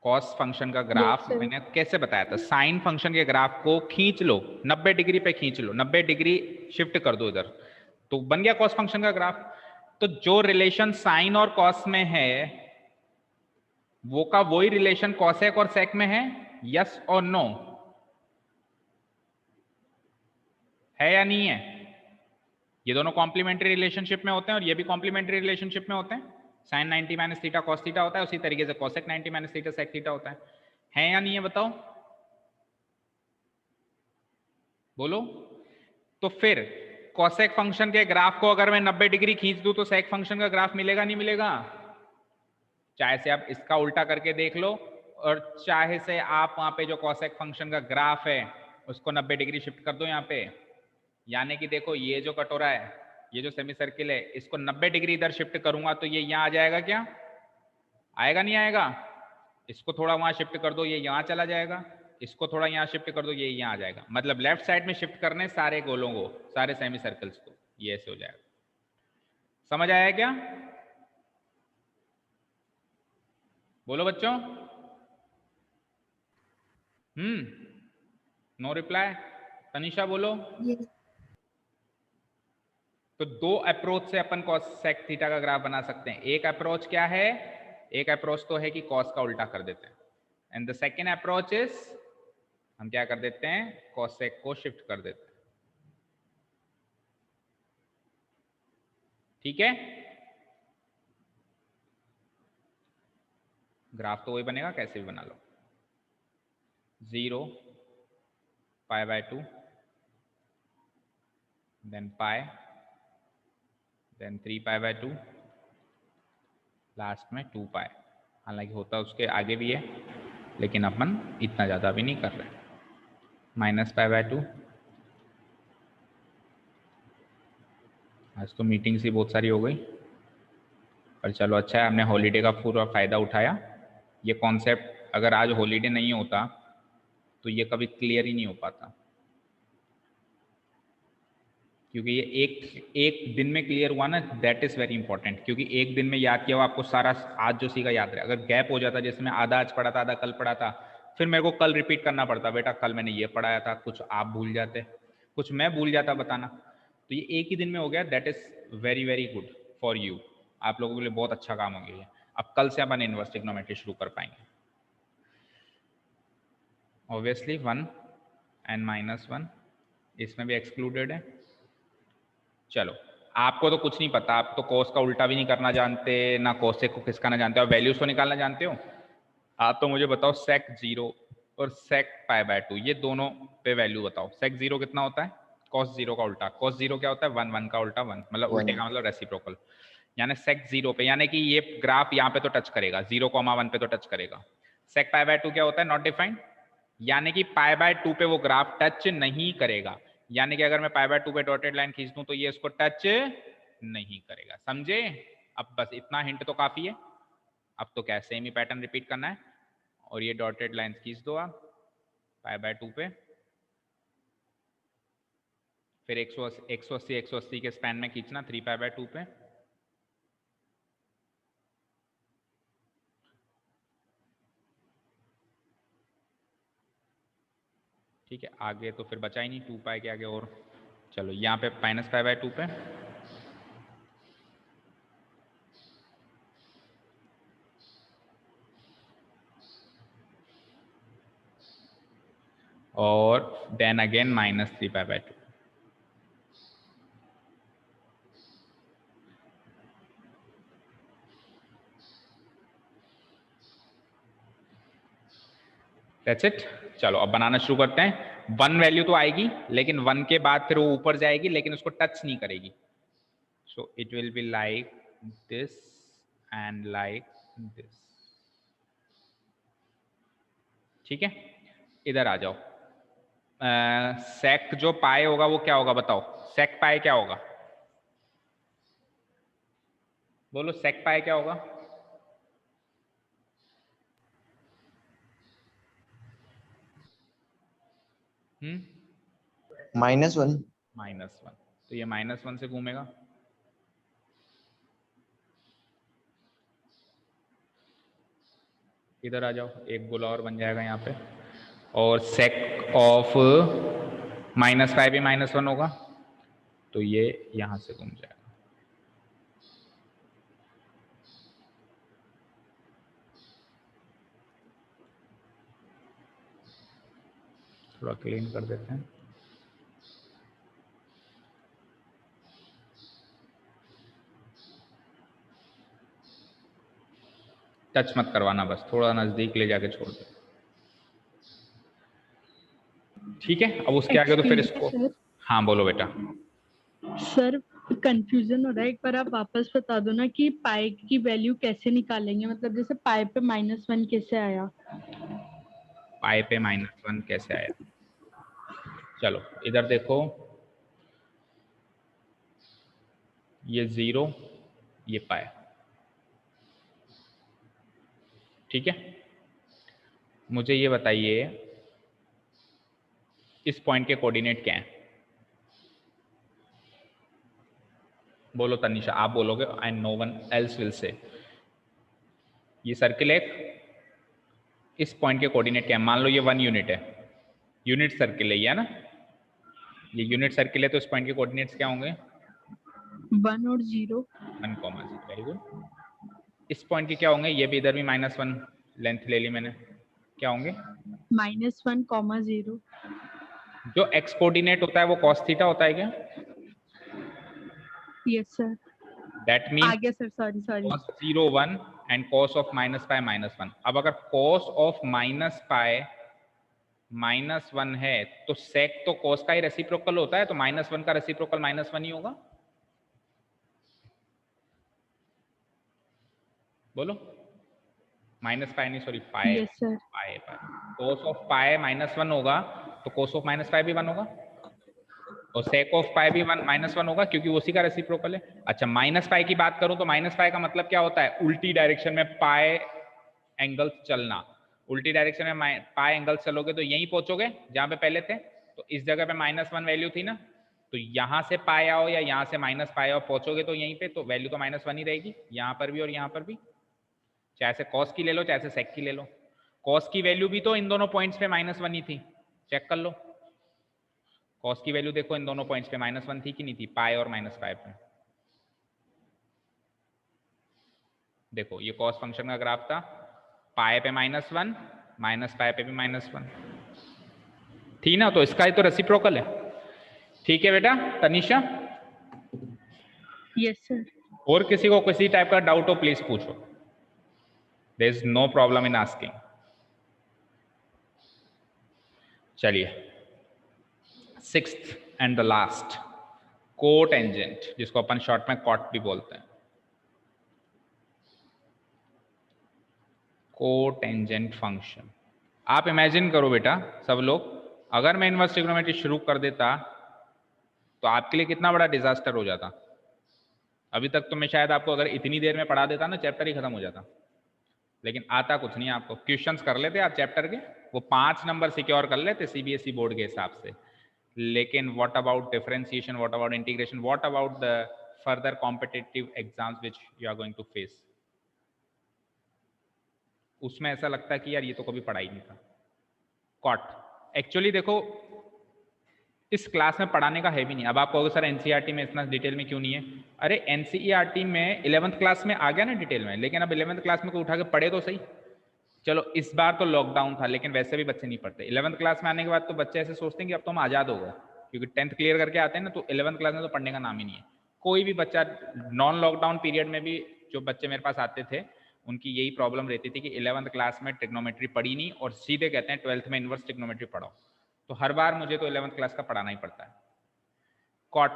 कॉस फंक्शन का ग्राफ sir. मैंने कैसे बताया था? साइन फंक्शन के ग्राफ को खींच लो, 90 डिग्री पे खींच लो, 90 डिग्री शिफ्ट कर दो इधर, तो बन गया कॉस फंक्शन का ग्राफ। तो जो रिलेशन साइन और कॉस में है वो का वही रिलेशन कॉसेक और सेक में है, यस और नो? है या नहीं है? ये दोनों कॉम्प्लीमेंट्री रिलेशनशिप में होते हैं और ये भी कॉम्प्लीमेंट्री रिलेशनशिप में होते हैं। Sine 90 minus theta cos theta होता है, उसी तरीके से cosec 90 minus theta sec theta होता है या नहीं है? बताओ, बोलो। तो फिर कॉसेक फंक्शन के ग्राफ को अगर मैं 90 डिग्री खींच दूं तो सेक फंक्शन का ग्राफ मिलेगा नहीं मिलेगा? चाहे से आप इसका उल्टा करके देख लो, और चाहे से आप वहां पे जो कॉसेक फंक्शन का ग्राफ है उसको 90 डिग्री शिफ्ट कर दो यहाँ पे, यानी कि देखो ये जो कटोरा है, ये जो सेमी सर्किल है, इसको 90 डिग्री इधर शिफ्ट करूंगा तो ये यहाँ आ जाएगा क्या? आएगा नहीं आएगा? इसको थोड़ा वहां शिफ्ट कर दो, ये यहाँ चला जाएगा, इसको थोड़ा यहाँ शिफ्ट कर दो, ये यहाँ आ जाएगा। मतलब लेफ्ट साइड में शिफ्ट करने सारे गोलों को, सारे सेमी सर्कल्स को, ये ऐसे हो जाएगा। समझ आया क्या? बोलो बच्चों। No reply. तनिषा बोलो। Yes. तो दो अप्रोच से अपन कॉस सेक थीटा का ग्राफ बना सकते हैं। एक अप्रोच क्या है? एक अप्रोच तो है कि कॉस का उल्टा कर देते हैं, and the second approach is हम क्या कर देते हैं? कॉस सेक को शिफ्ट कर देते हैं। ठीक है, ग्राफ तो वही बनेगा, कैसे भी बना लो। 0 π/2 देन पाई देन 3π/2 लास्ट में 2 पाई। हालांकि होता उसके आगे भी है, लेकिन अपन इतना ज़्यादा भी नहीं कर रहे। -π/2 आज तो मीटिंग्स ही बहुत सारी हो गई, पर चलो अच्छा है हमने हॉलीडे का पूरा फ़ायदा उठाया। ये कॉन्सेप्ट अगर आज हॉलीडे नहीं होता तो ये कभी क्लियर ही नहीं हो पाता, क्योंकि ये एक दिन में क्लियर हुआ ना, दैट इज़ वेरी इंपॉर्टेंट। क्योंकि एक दिन में याद किया हुआ आपको सारा आज जो सीखा याद रहे। अगर गैप हो जाता, जैसे मैं आधा आज पढ़ा था आधा कल पढ़ा था, फिर मेरे को कल रिपीट करना पड़ता, बेटा कल मैंने ये पढ़ाया था, कुछ आप भूल जाते, कुछ मैं भूल जाता बताना। तो ये एक ही दिन में हो गया, that is very very good for you. आप लोगों के लिए बहुत अच्छा काम हो गया है। अब कल से अपन इनवर्स ट्रिग्नोमेट्री शुरू कर पाएंगे। ऑब्वियसली 1 and -1 इसमें भी एक्सक्लूडेड है। चलो आपको तो कुछ नहीं पता, आप तो कोस का उल्टा भी नहीं करना जानते, ना कोसेक को खिसकाना जानते हो, वैल्यूज तो निकालना जानते हो। आप तो मुझे बताओ सेक 0 और सेक π/2 ये दोनों पे वैल्यू बताओ। सेक 0 कितना होता है? cos 0 का उल्टा। cos 0 क्या होता है? 1, 1 का उल्टा 1, मतलब उल्टे का मतलब रेसिप्रोकल। यानी सेक 0 पे, यानी कि ये ग्राफ यहाँ पे तो टच करेगा, 0,1 पे तो टच करेगा। सेक π/2 क्या होता है? नॉट डिफाइंड, यानी कि π/2 पे वो ग्राफ टच नहीं करेगा। यानी कि अगर मैं π/2 पे डॉटेड लाइन खींच दूं तो ये इसको टच नहीं करेगा। समझे? अब बस इतना हिंट तो काफी है। अब तो क्या सेम ही पैटर्न रिपीट करना है, और ये डॉटेड लाइन खींच दो आप π/2 पे, फिर 180 के स्पैन में खींचना 3π/2 पे। ठीक है, आगे तो फिर बचा ही नहीं 2π के आगे और। चलो यहाँ पे -π/2 पे, और देन अगेन -3π/2। That's it. चलो अब बनाना शुरू करते हैं। 1 वैल्यू तो आएगी, लेकिन 1 के बाद फिर वो ऊपर जाएगी, लेकिन उसको टच नहीं करेगी। So it will be like this and like this. ठीक है, इधर आ जाओ। सेक जो पाए होगा वो क्या होगा बताओ? सेक पाए क्या होगा? बोलो सेक पाए क्या होगा? -1। -1, तो ये -1 से घूमेगा। इधर आ जाओ, एक गोला और बन जाएगा यहाँ पे। और सेक ऑफ -5 भी -1 होगा, तो ये यहां से घूम जाएगा। थोड़ा क्लीन कर देते हैं। टच मत करवाना, बस थोड़ा नजदीक ले जाके छोड़ दो। ठीक है, अब उसके आगे तो फिर इसको, हाँ बोलो बेटा। सर कंफ्यूजन हो रहा है, एक बार आप वापस बता दो ना कि पाई की वैल्यू कैसे निकालेंगे, मतलब जैसे पाई पे -1 कैसे आया? पाई पे -1 कैसे आया? चलो इधर देखो, ये 0, ये पाई। ठीक है, मुझे ये बताइए इस पॉइंट के कोऑर्डिनेट क्या हैं? बोलो तनिषा, आप बोलोगे and no one else will say. ये सर्किल एक, इस पॉइंट के कोऑर्डिनेट क्या है? मान लो ये 1 यूनिट है, यूनिट सर्किल है ये ना, ये यूनिट सर्किल है, तो इस पॉइंट के कोऑर्डिनेट्स क्या होंगे? 1 और 0। 1,0। Very good. इस पॉइंट के क्या होंगे? ये भी इधर भी -1 लेंथ ले ली मैंने, क्या होंगे? -1,0। जो एक्स कोऑर्डिनेट होता है वो cos थीटा होता है क्या? Yes sir. दैट मींस आ गया sir, sorry cos 0 1 and cos of -π -1। अब अगर cos ऑफ -π -1 है तो sec तो cos का ही रेसिप्रोकल होता है, तो -1 का रेसिप्रोकल -1 ही होगा। बोलो -π नहीं, सॉरी पाए। Yes sir. पाए cos ऑफ π -1 होगा, तो cos ऑफ -π भी 1 होगा। और sec ऑफ पाई भी -1 होगा क्योंकि वो उसी का रेसिप्रोकल है। अच्छा माइनस पाई की बात करूं तो माइनस पाई का मतलब क्या होता है, उल्टी डायरेक्शन में पाई एंगल चलना। उल्टी डायरेक्शन में पाई एंगल चलोगे तो यहीं पहुंचोगे जहां पे पहले थे। तो इस जगह पे -1 वैल्यू थी ना, तो यहां से पाई आओ या यहां से माइनस पाई आओ, पहुंचोगे तो यहीं पे, तो वैल्यू तो -1 ही रहेगी यहां पर भी और यहां पर भी। चाहे से कॉस की ले लो चाहे से सेक की ले लो, कॉस की वैल्यू भी तो इन दोनों पॉइंट्स पे -1 ही थी, चेक कर लो। कॉस की वैल्यू देखो इन दोनों पॉइंट्स पे -1 थी कि नहीं थी, पाई और -पाई पे। देखो ये कॉस फंक्शन का ग्राफ था, पाई पे -1, माइनस पाई पे भी -1 थी ना, तो इसका ही तो रेसिप्रोकल है। ठीक है बेटा तनिषा? Yes sir. और किसी को किसी टाइप का डाउट हो प्लीज पूछो, there is no problem in asking. चलिए 6th and the last, cotangent, जिसको अपन शॉर्ट में कॉट भी बोलते हैं। कोटेंजेंट फंक्शन, आप इमेजिन करो बेटा सब लोग, अगर मैं इनवर्स ट्रिग्नोमेट्री शुरू कर देता तो आपके लिए कितना बड़ा डिजास्टर हो जाता। अभी तक तो मैं शायद आपको अगर इतनी देर में पढ़ा देता ना चैप्टर ही खत्म हो जाता, लेकिन आता कुछ नहीं आपको। क्वेश्चंस कर लेते आप चैप्टर के, वो 5 नंबर सिक्योर कर लेते सीबीएसई बोर्ड के हिसाब से, लेकिन what about differentiation, what about integration, what about the further competitive exams which you are going to face, उसमें ऐसा लगता है कि यार ये तो कभी पढ़ा ही नहीं था। कॉट एक्चुअली देखो इस क्लास में पढ़ाने का है भी नहीं। अब आप कहोगे सर एनसीईआरटी में इतना डिटेल में क्यों नहीं है? अरे एनसीईआरटी में 11th क्लास में आ गया ना डिटेल में, लेकिन अब 11th क्लास में कोई उठा के पढ़े तो सही। चलो इस बार तो लॉकडाउन था, लेकिन वैसे भी बच्चे नहीं पढ़ते। 11th क्लास में आने के बाद तो बच्चे ऐसे सोचते हैं कि अब तो हम आज़ाद हो गए, क्योंकि 10th क्लियर करके आते हैं ना, तो 11th क्लास में तो पढ़ने का नाम ही नहीं है। कोई भी बच्चा नॉन लॉकडाउन पीरियड में भी जो बच्चे मेरे पास आते थे उनकी यही प्रॉब्लम रहती थी कि 11th क्लास में ट्रिग्नोमेट्री पढ़ी नहीं और सीधे कहते हैं 12th में इनवर्स ट्रिग्नोमेट्री पढ़ो। तो हर बार मुझे तो 11th क्लास का पढ़ाना ही पड़ता है। कॉट,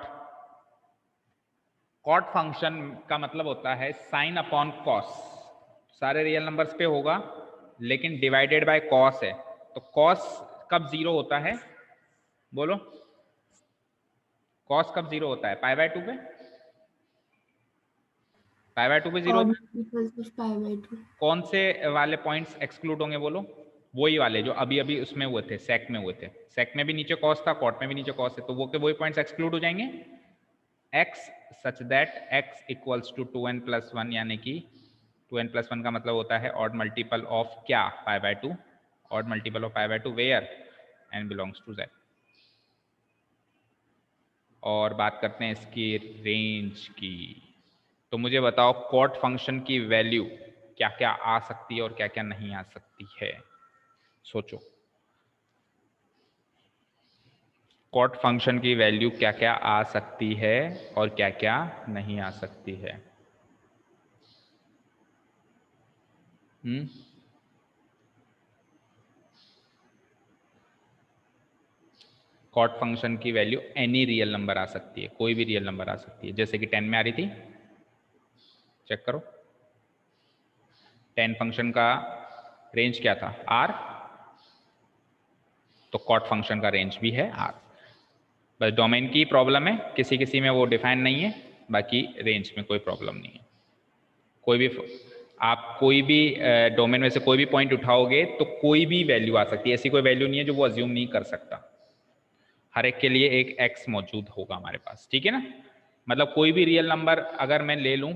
कॉट फंक्शन का मतलब होता है साइन अपॉन कॉस। सारे रियल नंबर्स पे होगा लेकिन डिवाइडेड बाय कॉस है, तो कॉस कब 0 होता है बोलो? कॉस कब 0 होता है? π/2 पे, π/2 पे 0 होता है। कौन से वाले पॉइंट्स एक्सक्लूड होंगे बोलो? वही वाले जो अभी अभी उसमें हुए थे, सेक में हुए थे। सेक में भी नीचे कॉस था, कॉट में भी नीचे कॉस है, तो वो के वही पॉइंट्स एक्सक्लूड हो जाएंगे। x such that x equals to 2n + 1, यानी कि 2n + 1 का मतलब होता है ऑड मल्टीपल ऑफ क्या? π/2। Odd multiple of π/2 where n belongs to z। और बात करते हैं इसकी रेंज की। तो मुझे बताओ कॉट फंक्शन की वैल्यू क्या क्या आ सकती है और क्या क्या नहीं आ सकती है, सोचो। कॉट फंक्शन की वैल्यू क्या क्या आ सकती है और क्या क्या नहीं आ सकती है? कॉट फंक्शन की वैल्यू एनी रियल नंबर आ सकती है, कोई भी रियल नंबर आ सकती है। जैसे कि 10 में आ रही थी, चेक करो 10 फंक्शन का रेंज क्या था? r, तो कॉट फंक्शन का रेंज भी है r। बस डोमेन की प्रॉब्लम है, किसी किसी में वो डिफाइन नहीं है, बाकी रेंज में कोई प्रॉब्लम नहीं है। कोई भी आप कोई भी डोमेन में से कोई भी पॉइंट उठाओगे तो कोई भी वैल्यू आ सकती है, ऐसी कोई वैल्यू नहीं है जो वो अज्यूम नहीं कर सकता। हर एक के लिए एक x मौजूद होगा हमारे पास, ठीक है ना? मतलब कोई भी रियल नंबर अगर मैं ले लूं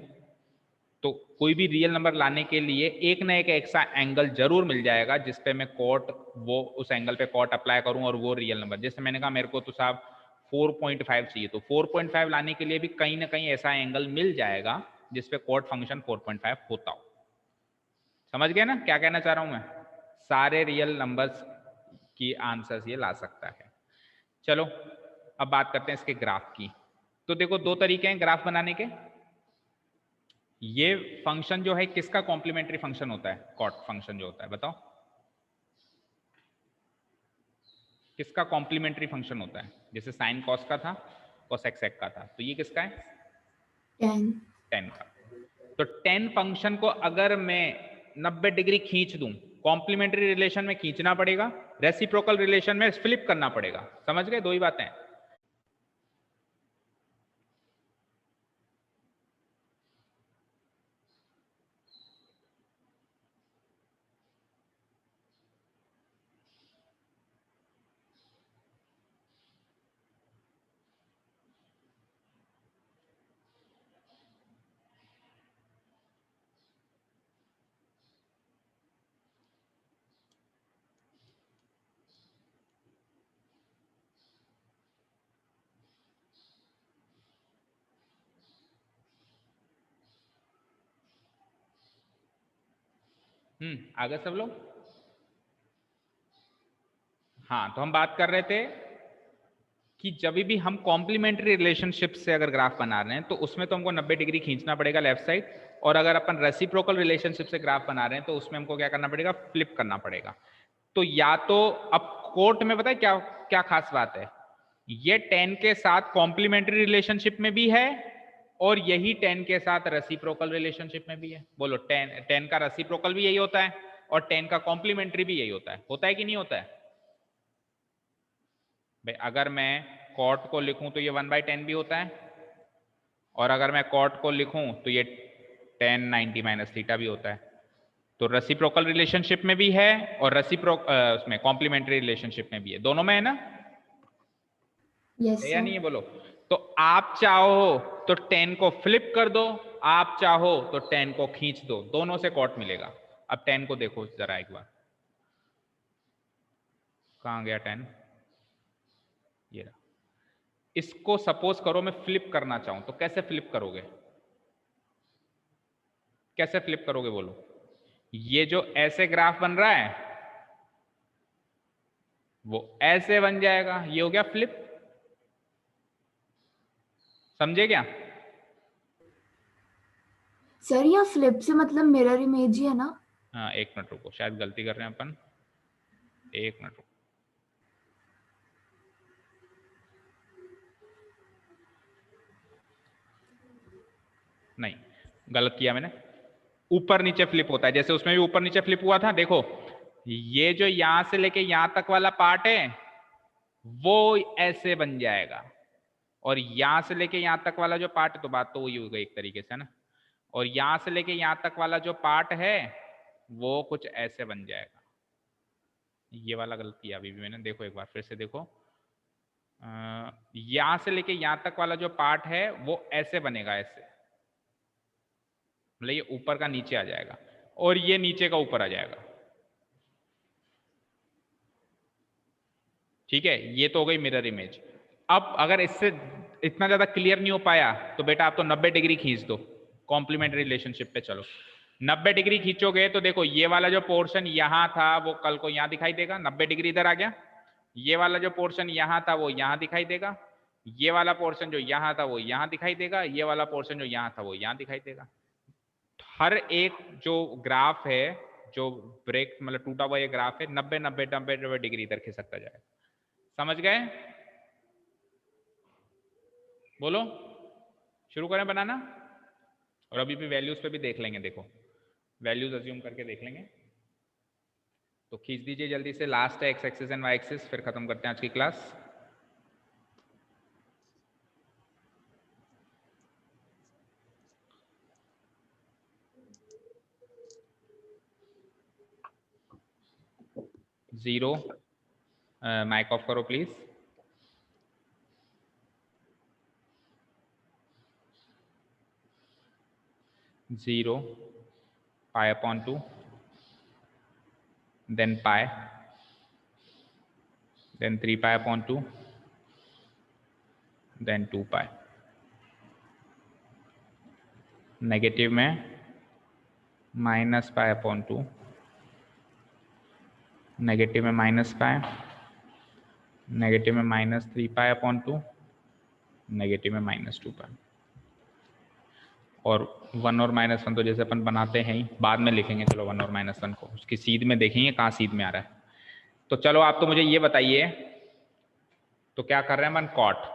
तो कोई भी रियल नंबर लाने के लिए एक ना एक ऐसा एंगल जरूर मिल जाएगा जिसपे मैं कॉट, वो उस एंगल पे कॉट अप्लाई करूं और वो रियल नंबर। जैसे मैंने कहा मेरे को तो साहब 4.5 चाहिए, तो 4.5 लाने के लिए भी कहीं ना कहीं ऐसा एंगल मिल जाएगा जिसपे कॉट फंक्शन 4.5 होता हो। समझ गए ना क्या कहना चाह रहा हूं मैं? सारे रियल नंबर्स की आंसर्स ये ला सकता है। चलो अब बात करते हैं इसके ग्राफ की। तो देखो दो तरीके हैं ग्राफ बनाने के। ये फंक्शन जो है किसका कॉम्प्लीमेंट्री फंक्शन होता है? कॉट फंक्शन जो होता है, बताओ किसका कॉम्प्लीमेंट्री फंक्शन होता है? जैसे साइन कॉस का था, कॉस एक्स का था, तो ये किसका है? 10 का। तो 10 फंक्शन को अगर मैं 90 डिग्री खींच दूं, कॉम्प्लीमेंट्री रिलेशन में खींचना पड़ेगा, रेसिप्रोकल रिलेशन में फ्लिप करना पड़ेगा। समझ गए? दो ही बातें। आगे सब लोग। हाँ, तो हम बात कर रहे थे कि जब भी हम कॉम्प्लीमेंट्री रिलेशनशिप से अगर ग्राफ बना रहे हैं तो उसमें तो हमको 90 डिग्री खींचना पड़ेगा लेफ्ट साइड, और अगर अपन रेसिप्रोकल रिलेशनशिप से ग्राफ बना रहे हैं तो उसमें हमको क्या करना पड़ेगा, फ्लिप करना पड़ेगा। तो या तो अब कोट में पता है क्या क्या खास बात है, ये 10 के साथ कॉम्प्लीमेंट्री रिलेशनशिप में भी है और यही 10 के साथ रेसिप्रोकल रिलेशनशिप में भी है। बोलो 10 का रेसिप्रोकल भी यही होता है और 10 का कॉम्प्लीमेंट्री भी यही होता है कि नहीं होता है भाई? अगर मैं कॉट को लिखूं तो ये 1/10 भी होता है, और अगर मैं कॉट को लिखूं तो ये 10 90 माइनस थीटा भी होता है। तो रेसिप्रोकल रिलेशनशिप में भी है और उसमें कॉम्प्लीमेंट्री रिलेशनशिप में भी है, दोनों में है ना? यस है या नहीं है बोलो? तो आप चाहो तो 10 को फ्लिप कर दो, आप चाहो तो 10 को खींच दो, दोनों से कॉट मिलेगा। अब 10 को देखो जरा एक बार, कहां गया 10? ये रहा। इसको सपोज करो मैं फ्लिप करना चाहूं तो कैसे फ्लिप करोगे? कैसे फ्लिप करोगे बोलो? ये जो ऐसे ग्राफ बन रहा है वो ऐसे बन जाएगा, ये हो गया फ्लिप। समझे क्या? सर यहाँ फ्लिप से मतलब मिरर इमेज ही है ना? हाँ, एक मिनट रुको, शायद गलती कर रहे हैं अपन, एक मिनट रुको। नहीं, गलत किया मैंने, ऊपर नीचे फ्लिप होता है, जैसे उसमें भी ऊपर नीचे फ्लिप हुआ था। देखो ये जो यहां से लेके यहां तक वाला पार्ट है वो ऐसे बन जाएगा, और यहां से लेके यहां तक वाला जो पार्ट है, तो बात तो वही हो गई एक तरीके से ना, और यहां से लेके यहां तक वाला जो पार्ट है वो कुछ ऐसे बन जाएगा। ये वाला गलत किया अभी भी मैंने, देखो एक बार फिर से देखो, यहां से लेके यहां तक वाला जो पार्ट है वो ऐसे बनेगा, ऐसे, मतलब ये ऊपर का नीचे आ जाएगा और ये नीचे का ऊपर आ जाएगा। ठीक है, ये तो हो गई मिरर इमेज। अब अगर इससे इतना ज्यादा क्लियर नहीं हो पाया तो बेटा आप तो 90 डिग्री खींच दो, कॉम्प्लीमेंट्री रिलेशनशिप पे चलो। 90 डिग्री खींचोगे तो देखो ये वाला जो पोर्शन यहां था वो कल को यहां दिखाई देगा, 90 डिग्री इधर आ गया। ये वाला जो पोर्शन यहां था वो यहां दिखाई देगा, ये वाला पोर्शन जो यहां था वो यहां दिखाई देगा, ये वाला पोर्शन जो यहां था वो यहां दिखाई देगा। हर एक जो ग्राफ है, जो ब्रेक मतलब टूटा हुआ ये ग्राफ है, 90 90 90 90 डिग्री इधर खिसकता जाएगा। समझ गए? बोलो, शुरू करें बनाना? और अभी भी वैल्यूज पे भी देख लेंगे, देखो वैल्यूज अज्यूम करके देख लेंगे। तो खींच दीजिए जल्दी से, लास्ट है x axis and y axis, फिर खत्म करते हैं आज की क्लास। जीरो, माइक ऑफ करो please. Zero, pi upon 2, then pi, then 3 pi upon 2, then 2 pi। Negative में माइनस पाई अपॉन 2, नेगेटिव में माइनस पाई, नेगेटिव में माइनस 3 पाई अपॉन 2, नेगेटिव में माइनस 2 पाई। और 1 और -1 तो जैसे अपन बनाते हैं ही, बाद में लिखेंगे, चलो 1 और -1 को उसकी सीध में देखेंगे कहाँ सीध में आ रहा है। तो चलो आप तो मुझे ये बताइए, तो क्या कर रहे हैं अपन,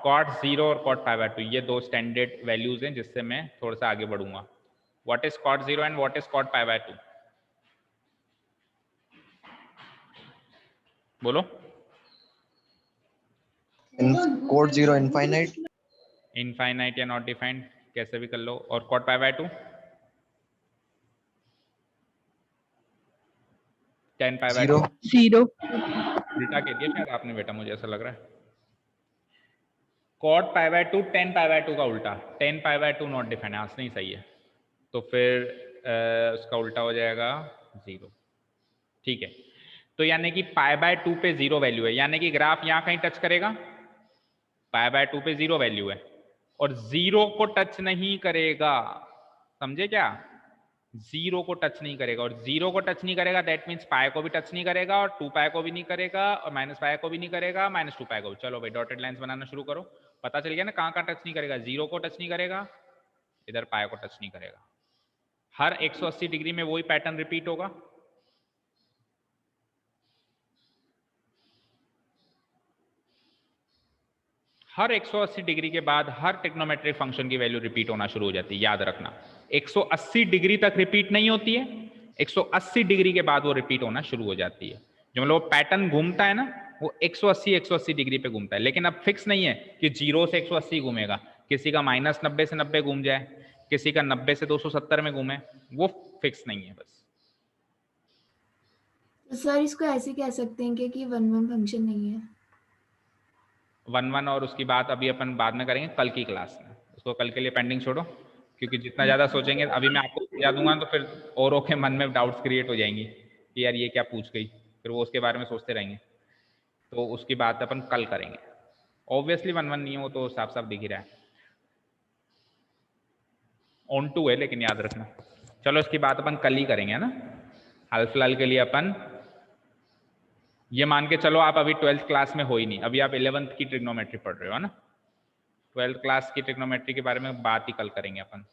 कॉट 0 और कॉट π/2, ये दो स्टैंडर्ड वैल्यूज हैं जिससे मैं थोड़ा सा आगे बढ़ूंगा। What is cot 0 and what is cot π/2? बोलो। कॉट 0 इनफाइनाइट, इनफाइनाइट या नॉट डिफाइंड, कैसे भी कर लो। और कॉट π/2 10 π/2 0 उल्टा कह दिया शायद आपने बेटा, मुझे ऐसा लग रहा है। कॉट π/2 10 π/2 का उल्टा, 10 π/2 नॉट डिफाइंड, हाँ नहीं सही है, तो फिर उसका उल्टा हो जाएगा 0। ठीक है, तो यानी कि π/2 पे 0 वैल्यू है, यानी कि ग्राफ यहाँ कहीं टच करेगा, π/2 पे 0 वैल्यू है और 0 को टच नहीं करेगा। समझे क्या? जीरो को टच नहीं करेगा, और जीरो को टच नहीं करेगा दैट मीन्स पाई को भी टच नहीं करेगा, और 2 पाई को भी नहीं करेगा, और माइनस पाई को भी नहीं करेगा, माइनस 2 पाई को भी। चलो भाई डॉटेड लाइंस बनाना शुरू करो, पता चल गया ना कहाँ कहाँ टच नहीं करेगा। जीरो को टच नहीं करेगा, इधर पाई को टच नहीं करेगा। हर 180 डिग्री में वही पैटर्न रिपीट होगा। हर 180 डिग्री के बाद हर ट्रिग्नोमेट्रिक फंक्शन की वैल्यू रिपीट होना शुरू हो जाती है, याद रखना। 180 डिग्री तक रिपीट नहीं होती है, 180 डिग्री के बाद वो रिपीट होना शुरू हो जाती है। जो मतलब पैटर्न घूमता है ना, वो 180 डिग्री पे घूमता है, लेकिन अब फिक्स नहीं है कि 0 से 180 घूमेगा। किसी का -90 से 90 घूम जाए, किसी का 90 से 270 में घूमे, वो फिक्स नहीं है बस। तो सर इसको ऐसे कह सकते हैं कि 1-1 फंक्शन नहीं है। 1-1 और उसकी बात अभी अपन बाद में करेंगे कल की क्लास में, उसको कल के लिए पेंडिंग छोड़ो, क्योंकि जितना ज़्यादा सोचेंगे, अभी मैं आपको समझा दूंगा तो फिर औरों के मन में डाउट्स क्रिएट हो जाएंगी कि यार ये क्या पूछ गई, फिर वो उसके बारे में सोचते रहेंगे। तो उसकी बात अपन कल करेंगे। ऑब्वियसली 1-1 नहीं हो तो साफ साफ दिख ही रहा है, ऑन टू है, लेकिन याद रखना। चलो इसकी बात अपन कल ही करेंगे, है ना। हाल फिलहाल के लिए अपन ये मान के चलो आप अभी 12th क्लास में हो ही नहीं, अभी आप 11th की ट्रिग्नोमेट्री पढ़ रहे हो, है ना। 12th क्लास की ट्रिग्नोमेट्री के बारे में बात ही कल करेंगे अपन।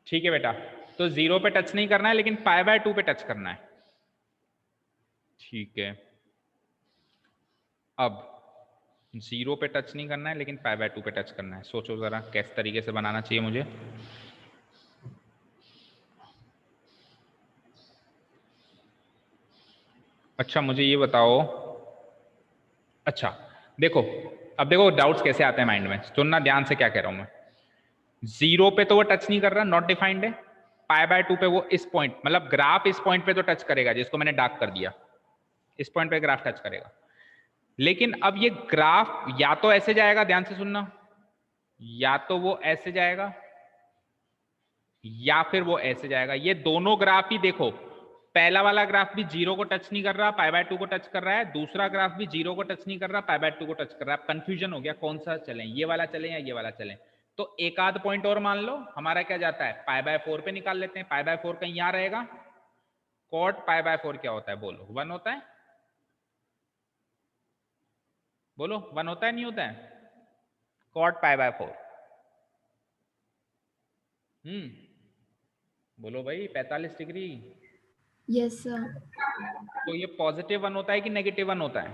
ठीक है बेटा, तो 0 पे टच नहीं करना है, लेकिन π/2 पे टच करना है। ठीक है, अब 0 पे टच नहीं करना है, लेकिन π/2 पे टच करना है। सोचो जरा किस तरीके से बनाना चाहिए मुझे। अच्छा मुझे ये बताओ, अच्छा देखो, अब देखो डाउट्स कैसे आते हैं माइंड में, सुनना ध्यान से क्या कह रहा हूं मैं। 0 पे तो वो टच नहीं कर रहा, नॉट डिफाइंड है। π/2 पे वो इस पॉइंट, मतलब ग्राफ इस पॉइंट पे तो टच करेगा, जिसको मैंने डार्क कर दिया, इस पॉइंट पे ग्राफ टच करेगा। लेकिन अब ये ग्राफ या तो ऐसे जाएगा, ध्यान से सुनना, या तो वो ऐसे जाएगा या फिर वो ऐसे जाएगा। ये दोनों ग्राफ ही देखो, पहला वाला ग्राफ भी 0 को टच नहीं कर रहा, π/2 को टच कर रहा है, दूसरा ग्राफ भी 0 को टच नहीं कर रहा, π/2 को टच कर रहा है। कंफ्यूजन हो गया कौन सा चलें, ये वाला चलें या ये वाला चलें। तो एक आध पॉइंट और मान लो, हमारा क्या जाता है, π/4 पे निकाल लेते हैं। π/4 कहीं यहां रहेगा, cot π/4 क्या होता है बोलो, 1 होता है, बोलो 1 होता है नहीं होता है, cot π/4। बोलो भाई 45 डिग्री। Yes sir. तो ये +1 होता है कि -1 होता है,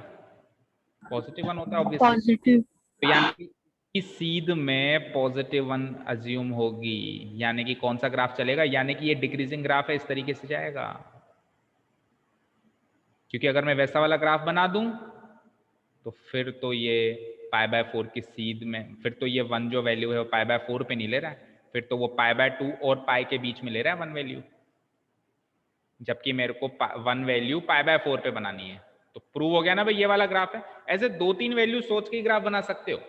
+1 होता है ऑब्वियसली। पॉजिटिव। तो यानी कि सीध में +1 अज्यूम होगी, यानी कि कौन सा ग्राफ चलेगा, यानी कि ये डिक्रीजिंग ग्राफ है, इस तरीके से जाएगा। क्योंकि अगर मैं वैसा वाला ग्राफ बना दूं तो फिर तो ये π/4 की सीध में, फिर तो ये 1 जो वैल्यू है वो π/4 पे नहीं ले रहा है, फिर तो वो π/2 और पाई के बीच में ले रहा है 1 वैल्यू, जबकि मेरे को 1 वैल्यू π/4 पे बनानी है। तो प्रूव हो गया ना भाई, ये वाला ग्राफ है। ऐसे 2-3 वैल्यू सोच के ही ग्राफ बना सकते हो।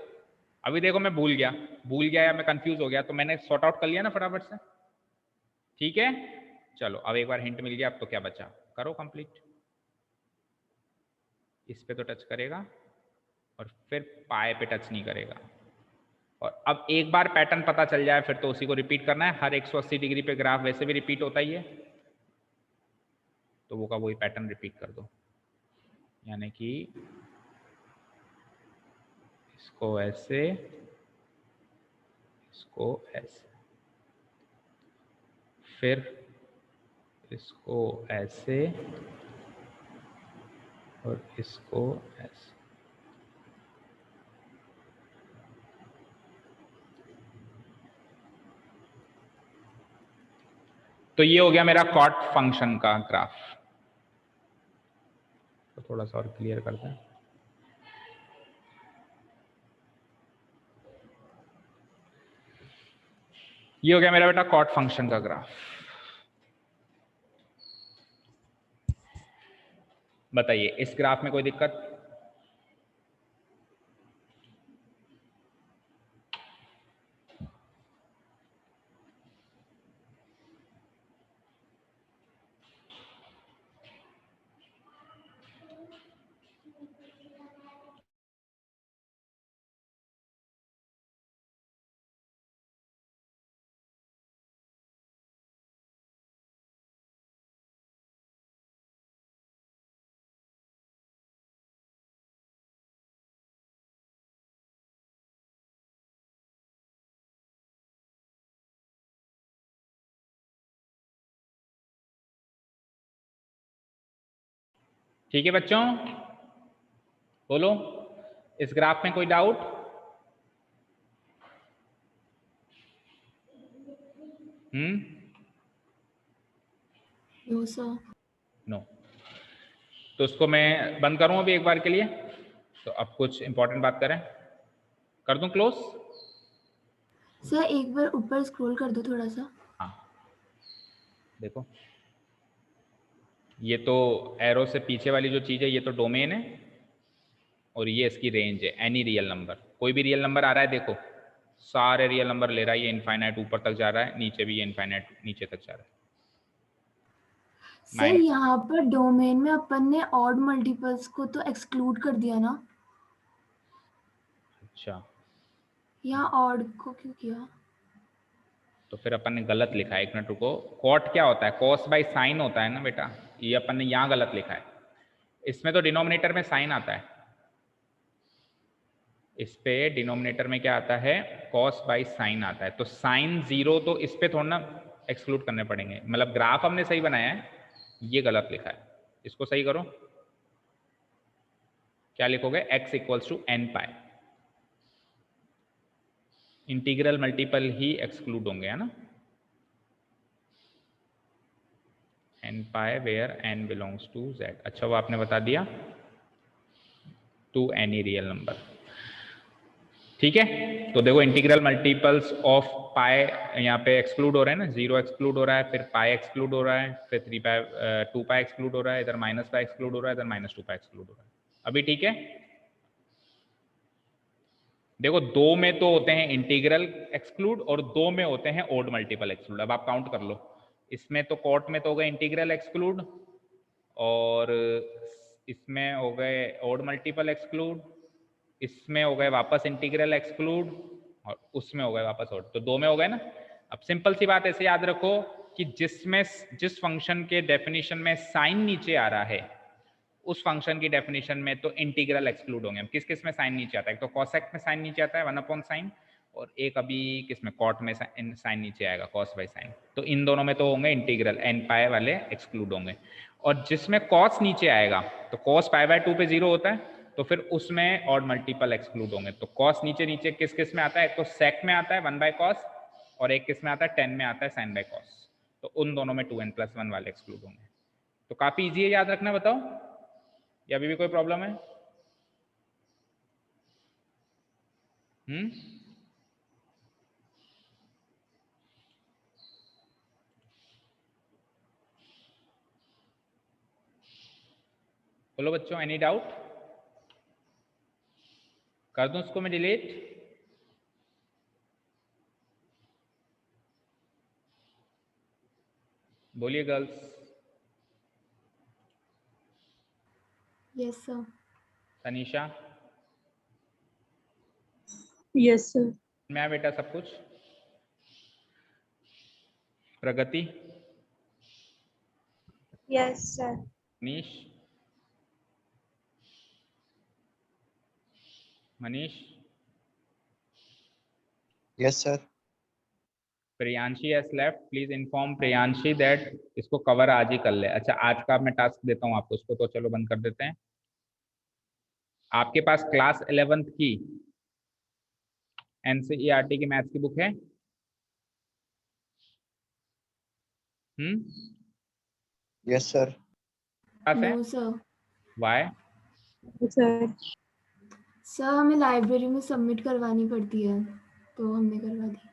अभी देखो मैं भूल गया या मैं कंफ्यूज हो गया, तो मैंने सॉर्ट आउट कर लिया ना फटाफट से। ठीक है, चलो अब एक बार हिंट मिल गया, अब तो क्या बचा, करो कंप्लीट। इस पे तो टच करेगा और फिर पाए पे टच नहीं करेगा। और अब एक बार पैटर्न पता चल जाए फिर तो उसी को रिपीट करना है। हर 180 डिग्री पे ग्राफ वैसे भी रिपीट होता ही है, तो वो का वही पैटर्न रिपीट कर दो, यानी कि इसको ऐसे, इसको ऐसे, फिर इसको ऐसे और इसको ऐसे। तो ये हो गया मेरा कॉट फंक्शन का ग्राफ। तो थोड़ा सा और क्लियर करते हैं। ये हो गया मेरा बेटा कॉट फंक्शन का ग्राफ। बताइए इस ग्राफ में कोई दिक्कत? ठीक है बच्चों, बोलो इस ग्राफ में कोई डाउट? No sir. नो। तो उसको मैं बंद करूं अभी एक बार के लिए। तो अब कुछ इंपॉर्टेंट बात करें, कर दूं क्लोज? सर एक बार ऊपर स्क्रॉल कर दो थोड़ा सा। हाँ देखो, ये तो एरो से पीछे वाली जो चीज है ये तो डोमेन है, और ये इसकी रेंज है, एनी रियल नंबर। कोई भी रियल नंबर आ रहा है देखो, सारे रियल नंबर ले रहा है, ये इनफाइनाइट ऊपर तक जा रहा है, नीचे भी ये इनफाइनाइट नीचे तक जा रहा है। सर यहाँ पर डोमेन में अपन ने ऑड मल्टीपल्स को तो एक्सक्लूड कर दिया ना? अच्छा, यहाँ ऑड को क्यों किया? तो फिर अपन ने गलत लिखा है, एक मिनट रुको। कॉट क्या होता है? कॉस बाय साइन होता है ना बेटा, ये अपन ने यहाँ गलत लिखा है। इसमें तो डिनोमिनेटर में साइन आता है, इस पे डिनोमिनेटर में क्या आता है? कॉस बाय साइन आता है। तो साइन 0 तो इस पे थोड़ा ना एक्सक्लूड करने पड़ेंगे, मतलब ग्राफ हमने सही बनाया है, ये गलत लिखा है, इसको सही करो। क्या लिखोगे? x equals to n pi. Integral multiple ही एक्सक्लूड होंगे, है ना? N pi where n belongs to z। अच्छा, वो आपने बता दिया, टू एनी रियल नंबर। ठीक है, तो देखो इंटीग्रल मल्टीपल्स ऑफ पाई यहाँ पे एक्सक्लूड हो रहे हैं ना, 0 एक्सक्लूड हो रहा है, फिर पाई एक्सक्लूड हो रहा है, फिर 3 पाई 2 पाई एक्सक्लूड हो रहा है, इधर माइनस पाई एक्सक्लूड हो रहा है, इधर माइनस 2 पाई एक्सक्लूड हो रहा है। अभी ठीक है? देखो, 2 में तो होते हैं इंटीग्रल एक्सक्लूड और 2 में होते हैं ओड मल्टीपल एक्सक्लूड। अब आप काउंट कर लो, इसमें तो कॉट में तो हो गए इंटीग्रल एक्सक्लूड, और इसमें हो गए ओड मल्टीपल एक्सक्लूड, इसमें हो गए वापस इंटीग्रल एक्सक्लूड, और उसमें हो गए वापस ओड। तो 2 में हो गए ना। अब सिंपल सी बात ऐसे याद रखो कि जिस फंक्शन के डेफिनेशन में साइन नीचे आ रहा है, उस फंक्शन की डेफिनेशन में तो इंटीग्रल एक्सक्लूड होंगे। किस किस में साइन नीचे आता है? तो कॉसेक में साइन नीचे आता है 1/sin, और एक अभी किसमें कॉट में साइन नीचे आएगा कॉस बाय साइन। तो इन दोनों में तो होंगे इंटीग्रल, एन पाई वाले एक्सक्लूड होंगे। और जिसमें कॉस नीचे आएगा, तो कॉस पाई/2 पे 0 होता है, तो फिर उसमें ऑड मल्टीपल एक्सक्लूड होंगे। तो कॉस नीचे नीचे किस किस में आता है? एक तो सेक में आता है 1/cos, और एक किस में आता है? 10 में आता है sin/cos। तो उन दोनों में 2n+1 वाले एक्सक्लूड होंगे। तो काफी इजी है याद रखना, बताओ या अभी भी कोई प्रॉब्लम है? बोलो बच्चों, एनी डाउट? कर दूं उसको मैं डिलीट? बोलिए girls. Yes sir. Tanisha? Yes sir. मैं बेटा सब कुछ? Pragati? Yes sir. Manish? Manish? Yes sir. Priyanshi has left, please inform Priyanshi that इसको कवर आज ही कर ले। अच्छा, आज का मैं टास्क देता हूँ आपको, उसको तो चलो बंद कर देते हैं। आपके पास क्लास 11th की NCERT की मैथ्स की बुक है? Yes sir. No sir. Why? Sir sir हमें लाइब्रेरी में सबमिट करवानी पड़ती है, तो हमने करवा दी।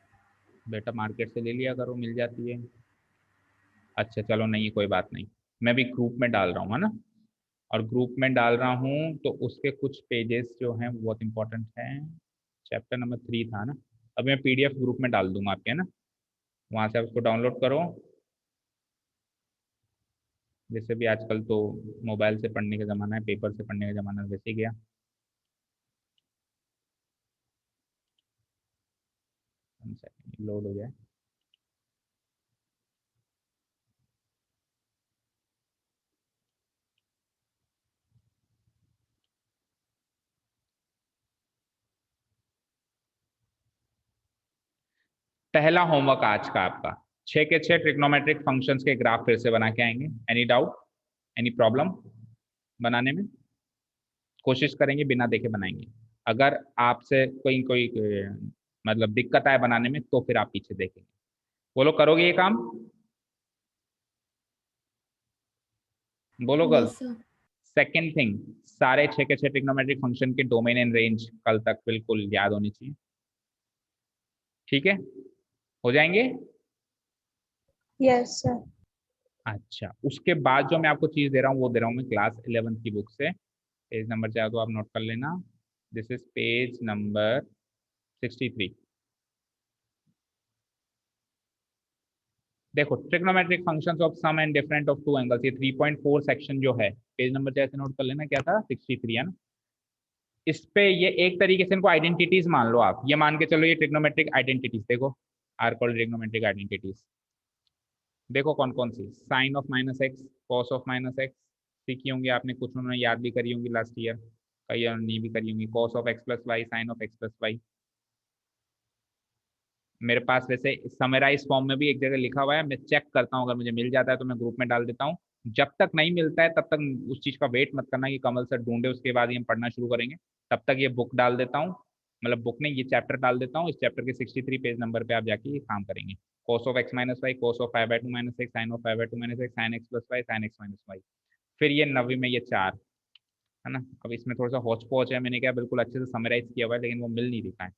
बेटा मार्केट से ले लिया करो, मिल जाती है। अच्छा चलो, नहीं कोई बात नहीं, मैं भी ग्रुप में डाल रहा हूँ, है ना? और ग्रुप में डाल रहा हूँ तो उसके कुछ पेजेस जो हैं वो बहुत इंपॉर्टेंट हैं। चैप्टर नंबर 3 था ना, अभी मैं PDF ग्रुप में डाल दूंगा आपके, है ना? वहाँ से आप उसको डाउनलोड करो। जैसे भी आजकल तो मोबाइल से पढ़ने का ज़माना है, पेपर से पढ़ने का ज़माना वैसे ही गया। लोड हो जाए। पहला होमवर्क आज का आपका 6 के 6 ट्रिग्नोमेट्रिक फंक्शंस के ग्राफ फिर से बना के आएंगे। Any doubt? Any problem? बनाने में? कोशिश करेंगे, बिना देखे बनाएंगे। अगर आपसे कोई कोई मतलब दिक्कत आए बनाने में तो फिर आप पीछे देखेंगे। बोलो करोगे ये काम? बोलो girls. Yes sir. Second thing, सारे 6 के 6 ट्रिग्नोमेट्रिक फंक्शन के डोमेन एंड रेंज कल तक बिल्कुल याद होनी चाहिए। ठीक है, हो जाएंगे? Yes sir. अच्छा, उसके बाद जो मैं आपको चीज दे रहा हूँ वो दे रहा हूँ मैं क्लास 11th की बुक से। पेज नंबर चाहे तो आप नोट कर लेना। This is page number 63। देखो, trigonometric functions of sum and different of two angles, ये 3.4 सेक्शन जो है, पेज नंबर जैसे नोट कर लेना, क्या था 63 है ना। इस पे ये एक तरीके से इनको आइडेंटिटीज मान लो आप, ये मान के चलो ये ट्रिग्नोमेट्रिक आइडेंटिटीज देखो, आर कॉल्ड ट्रिग्नोमेट्रिक आइडेंटिटीज। देखो कौन कौन सी, sine of minus x, cos of minus x सीखी होंगी आपने, कुछ उन्होंने याद भी करी होंगी लास्ट ईयर, कई और नहीं भी करी होंगी। Cos of x plus y, sine of x plus y. मेरे पास वैसे समराइज फॉर्म में भी एक जगह लिखा हुआ है, मैं चेक करता हूँ, अगर मुझे मिल जाता है तो मैं ग्रुप में डाल देता हूँ। जब तक नहीं मिलता है तब तक उस चीज का वेट मत करना कि कमल सर ढूंढे उसके बाद ही हम पढ़ना शुरू करेंगे। तब तक ये बुक डाल देता हूँ, मतलब बुक नहीं, ये चैप्टर डाल देता हूँ। इस चैप्टर के 63 पेज नंबर पे आप जाके ये काम करेंगे। Cos of x minus y, cos of five by two minus x, sine of five by two minus x, sine x plus y, sine x minus y. फिर ये 9वीं में ये 4 है ना। अब इसमें थोड़ा सा हौच पौच है, मैंने क्या बिल्कुल अच्छे से समराइज किया हुआ है लेकिन वो मिल नहीं रहा है।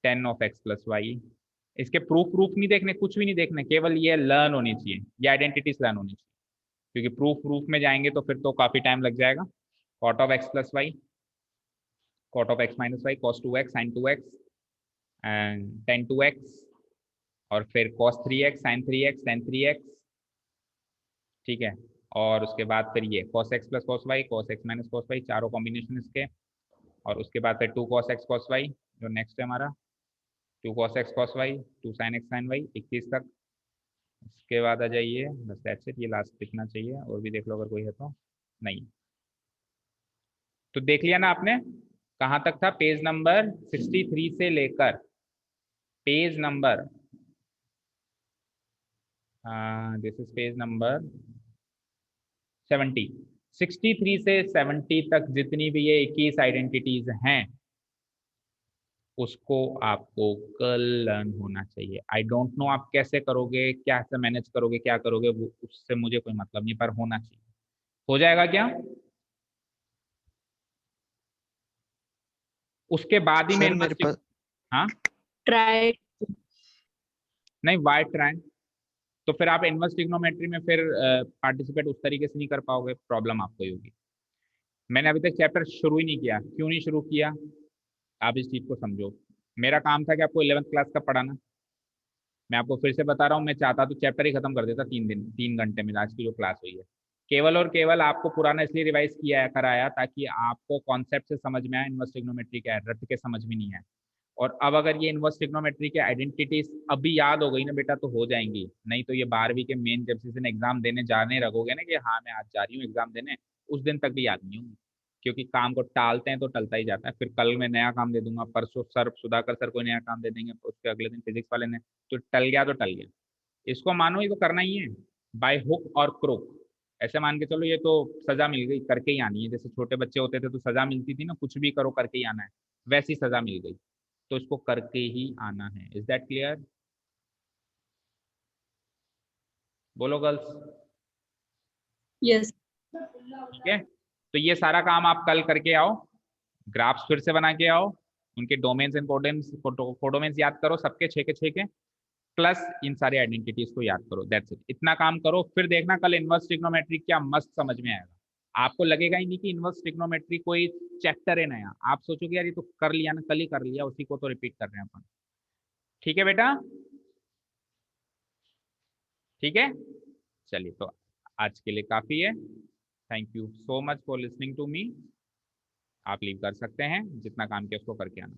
10 ऑफ एक्स प्लस वाई। इसके प्रूफ प्रूफ नहीं देखने, कुछ भी नहीं देखने, केवल ये लर्न होनी चाहिए, ये आइडेंटिटीज लर्न होनी चाहिए, क्योंकि प्रूफ प्रूफ में जाएंगे तो फिर तो काफी टाइम लग जाएगा। Cot of x plus y, cot of x minus y, cos 2x, sine 2x and tan 2x, और फिर cos 3x, sign 3x, ten 3x। ठीक है, और उसके बाद फिर ये cos x plus cos y, cos x minus cos y, चारों कॉम्बिनेशन इसके। और उसके बाद फिर 2 cos x cos y जो नेक्स्ट है हमारा, 2 cos x cos y, 2 sin x sin y, 21 तक। उसके बाद आ जाइए, बस दैट्स इट, ये लास्ट दिखना चाहिए, और भी देख लो अगर कोई है तो। नहीं तो देख लिया ना आपने, कहाँ तक था, पेज नंबर 63 से लेकर page number this is page number 70। 63 से 70 तक जितनी भी ये 21 आइडेंटिटीज हैं उसको आपको कल लर्न होना चाहिए। आई डोंट नो आप कैसे करोगे, क्या से मैनेज करोगे, क्या करोगे, वो उससे मुझे कोई मतलब नहीं, पर होना चाहिए। हो जाएगा क्या? उसके बाद ही मैं सर मेरे पास हाँ ट्राई। नहीं, वाई ट्राई। तो फिर आप इनवर्स ट्रिग्नोमेट्री में फिर पार्टिसिपेट उस तरीके से नहीं कर पाओगे, प्रॉब्लम आपको ही होगी। मैंने अभी तक चैप्टर शुरू ही नहीं किया, क्यों नहीं शुरू किया, आप इस चीज को समझो। मेरा काम था कि आपको 11th क्लास का पढ़ाना। मैं आपको फिर से बता रहा हूँ, मैं चाहता तो चैप्टर ही खत्म कर देता 3 घंटे में, आज की जो क्लास हुई है। केवल और केवल आपको पुराना इसलिए रिवाइज किया कराया ताकि आपको कॉन्सेप्ट से समझ में आए, इनवर्स ट्रिग्नोमेट्री क्या है, रट के समझ में नहीं आए। और अब अगर ये इनवर्स ट्रिग्नोमेट्री के आइडेंटिटीज अभी याद हो गई ना बेटा तो हो जाएंगी, नहीं तो ये 12वीं के मेन जब से एग्जाम देने जाने लगोगे ना कि हाँ मैं आज जा रही हूँ एग्जाम देने, उस दिन तक भी याद नहीं होंगी। क्योंकि काम को टालते हैं तो टलता ही जाता है। फिर कल मैं नया काम दे दूंगा, परसों सर सुधाकर सर कोई नया काम दे देंगे, उसके अगले दिन फिजिक्स वाले ने, तो टल गया तो टल गया। इसको मानो ये तो करना ही है, बाय हुक और क्रोक। ऐसे मान के चलो ये तो सजा मिल गई, करके ही आनी है। जैसे छोटे बच्चे होते थे तो सजा मिलती थी ना, कुछ भी करो करके ही आना है, वैसी सजा मिल गई, तो इसको करके ही आना है। Is that clear? बोलो गर्ल्स। यस। ठीक है, तो ये सारा काम आप कल करके आओ, ग्राफ्स फिर से बना के आओ, उनके डोमेन्स एंड कोडोमेन्स याद करो, सबके 6 के 6 के, प्लस इन सारे आइडेंटिटीज को याद करो। दैट्स इट, इतना काम करो, फिर देखना कल इनवर्स ट्रिग्नोमेट्री क्या मस्त समझ में आएगा। आपको लगेगा ही नहीं कि इनवर्स ट्रिग्नोमेट्री कोई चैप्टर है नया, आप सोचोगे यार ये तो कर लिया ना, कल ही कर लिया, उसी को तो रिपीट कर रहे हैं अपन। ठीक है बेटा, ठीक है, चलिए तो आज के लिए काफी है। Thank you so much for listening to me. आप लीव कर सकते हैं, जितना काम किया उसको करके आना।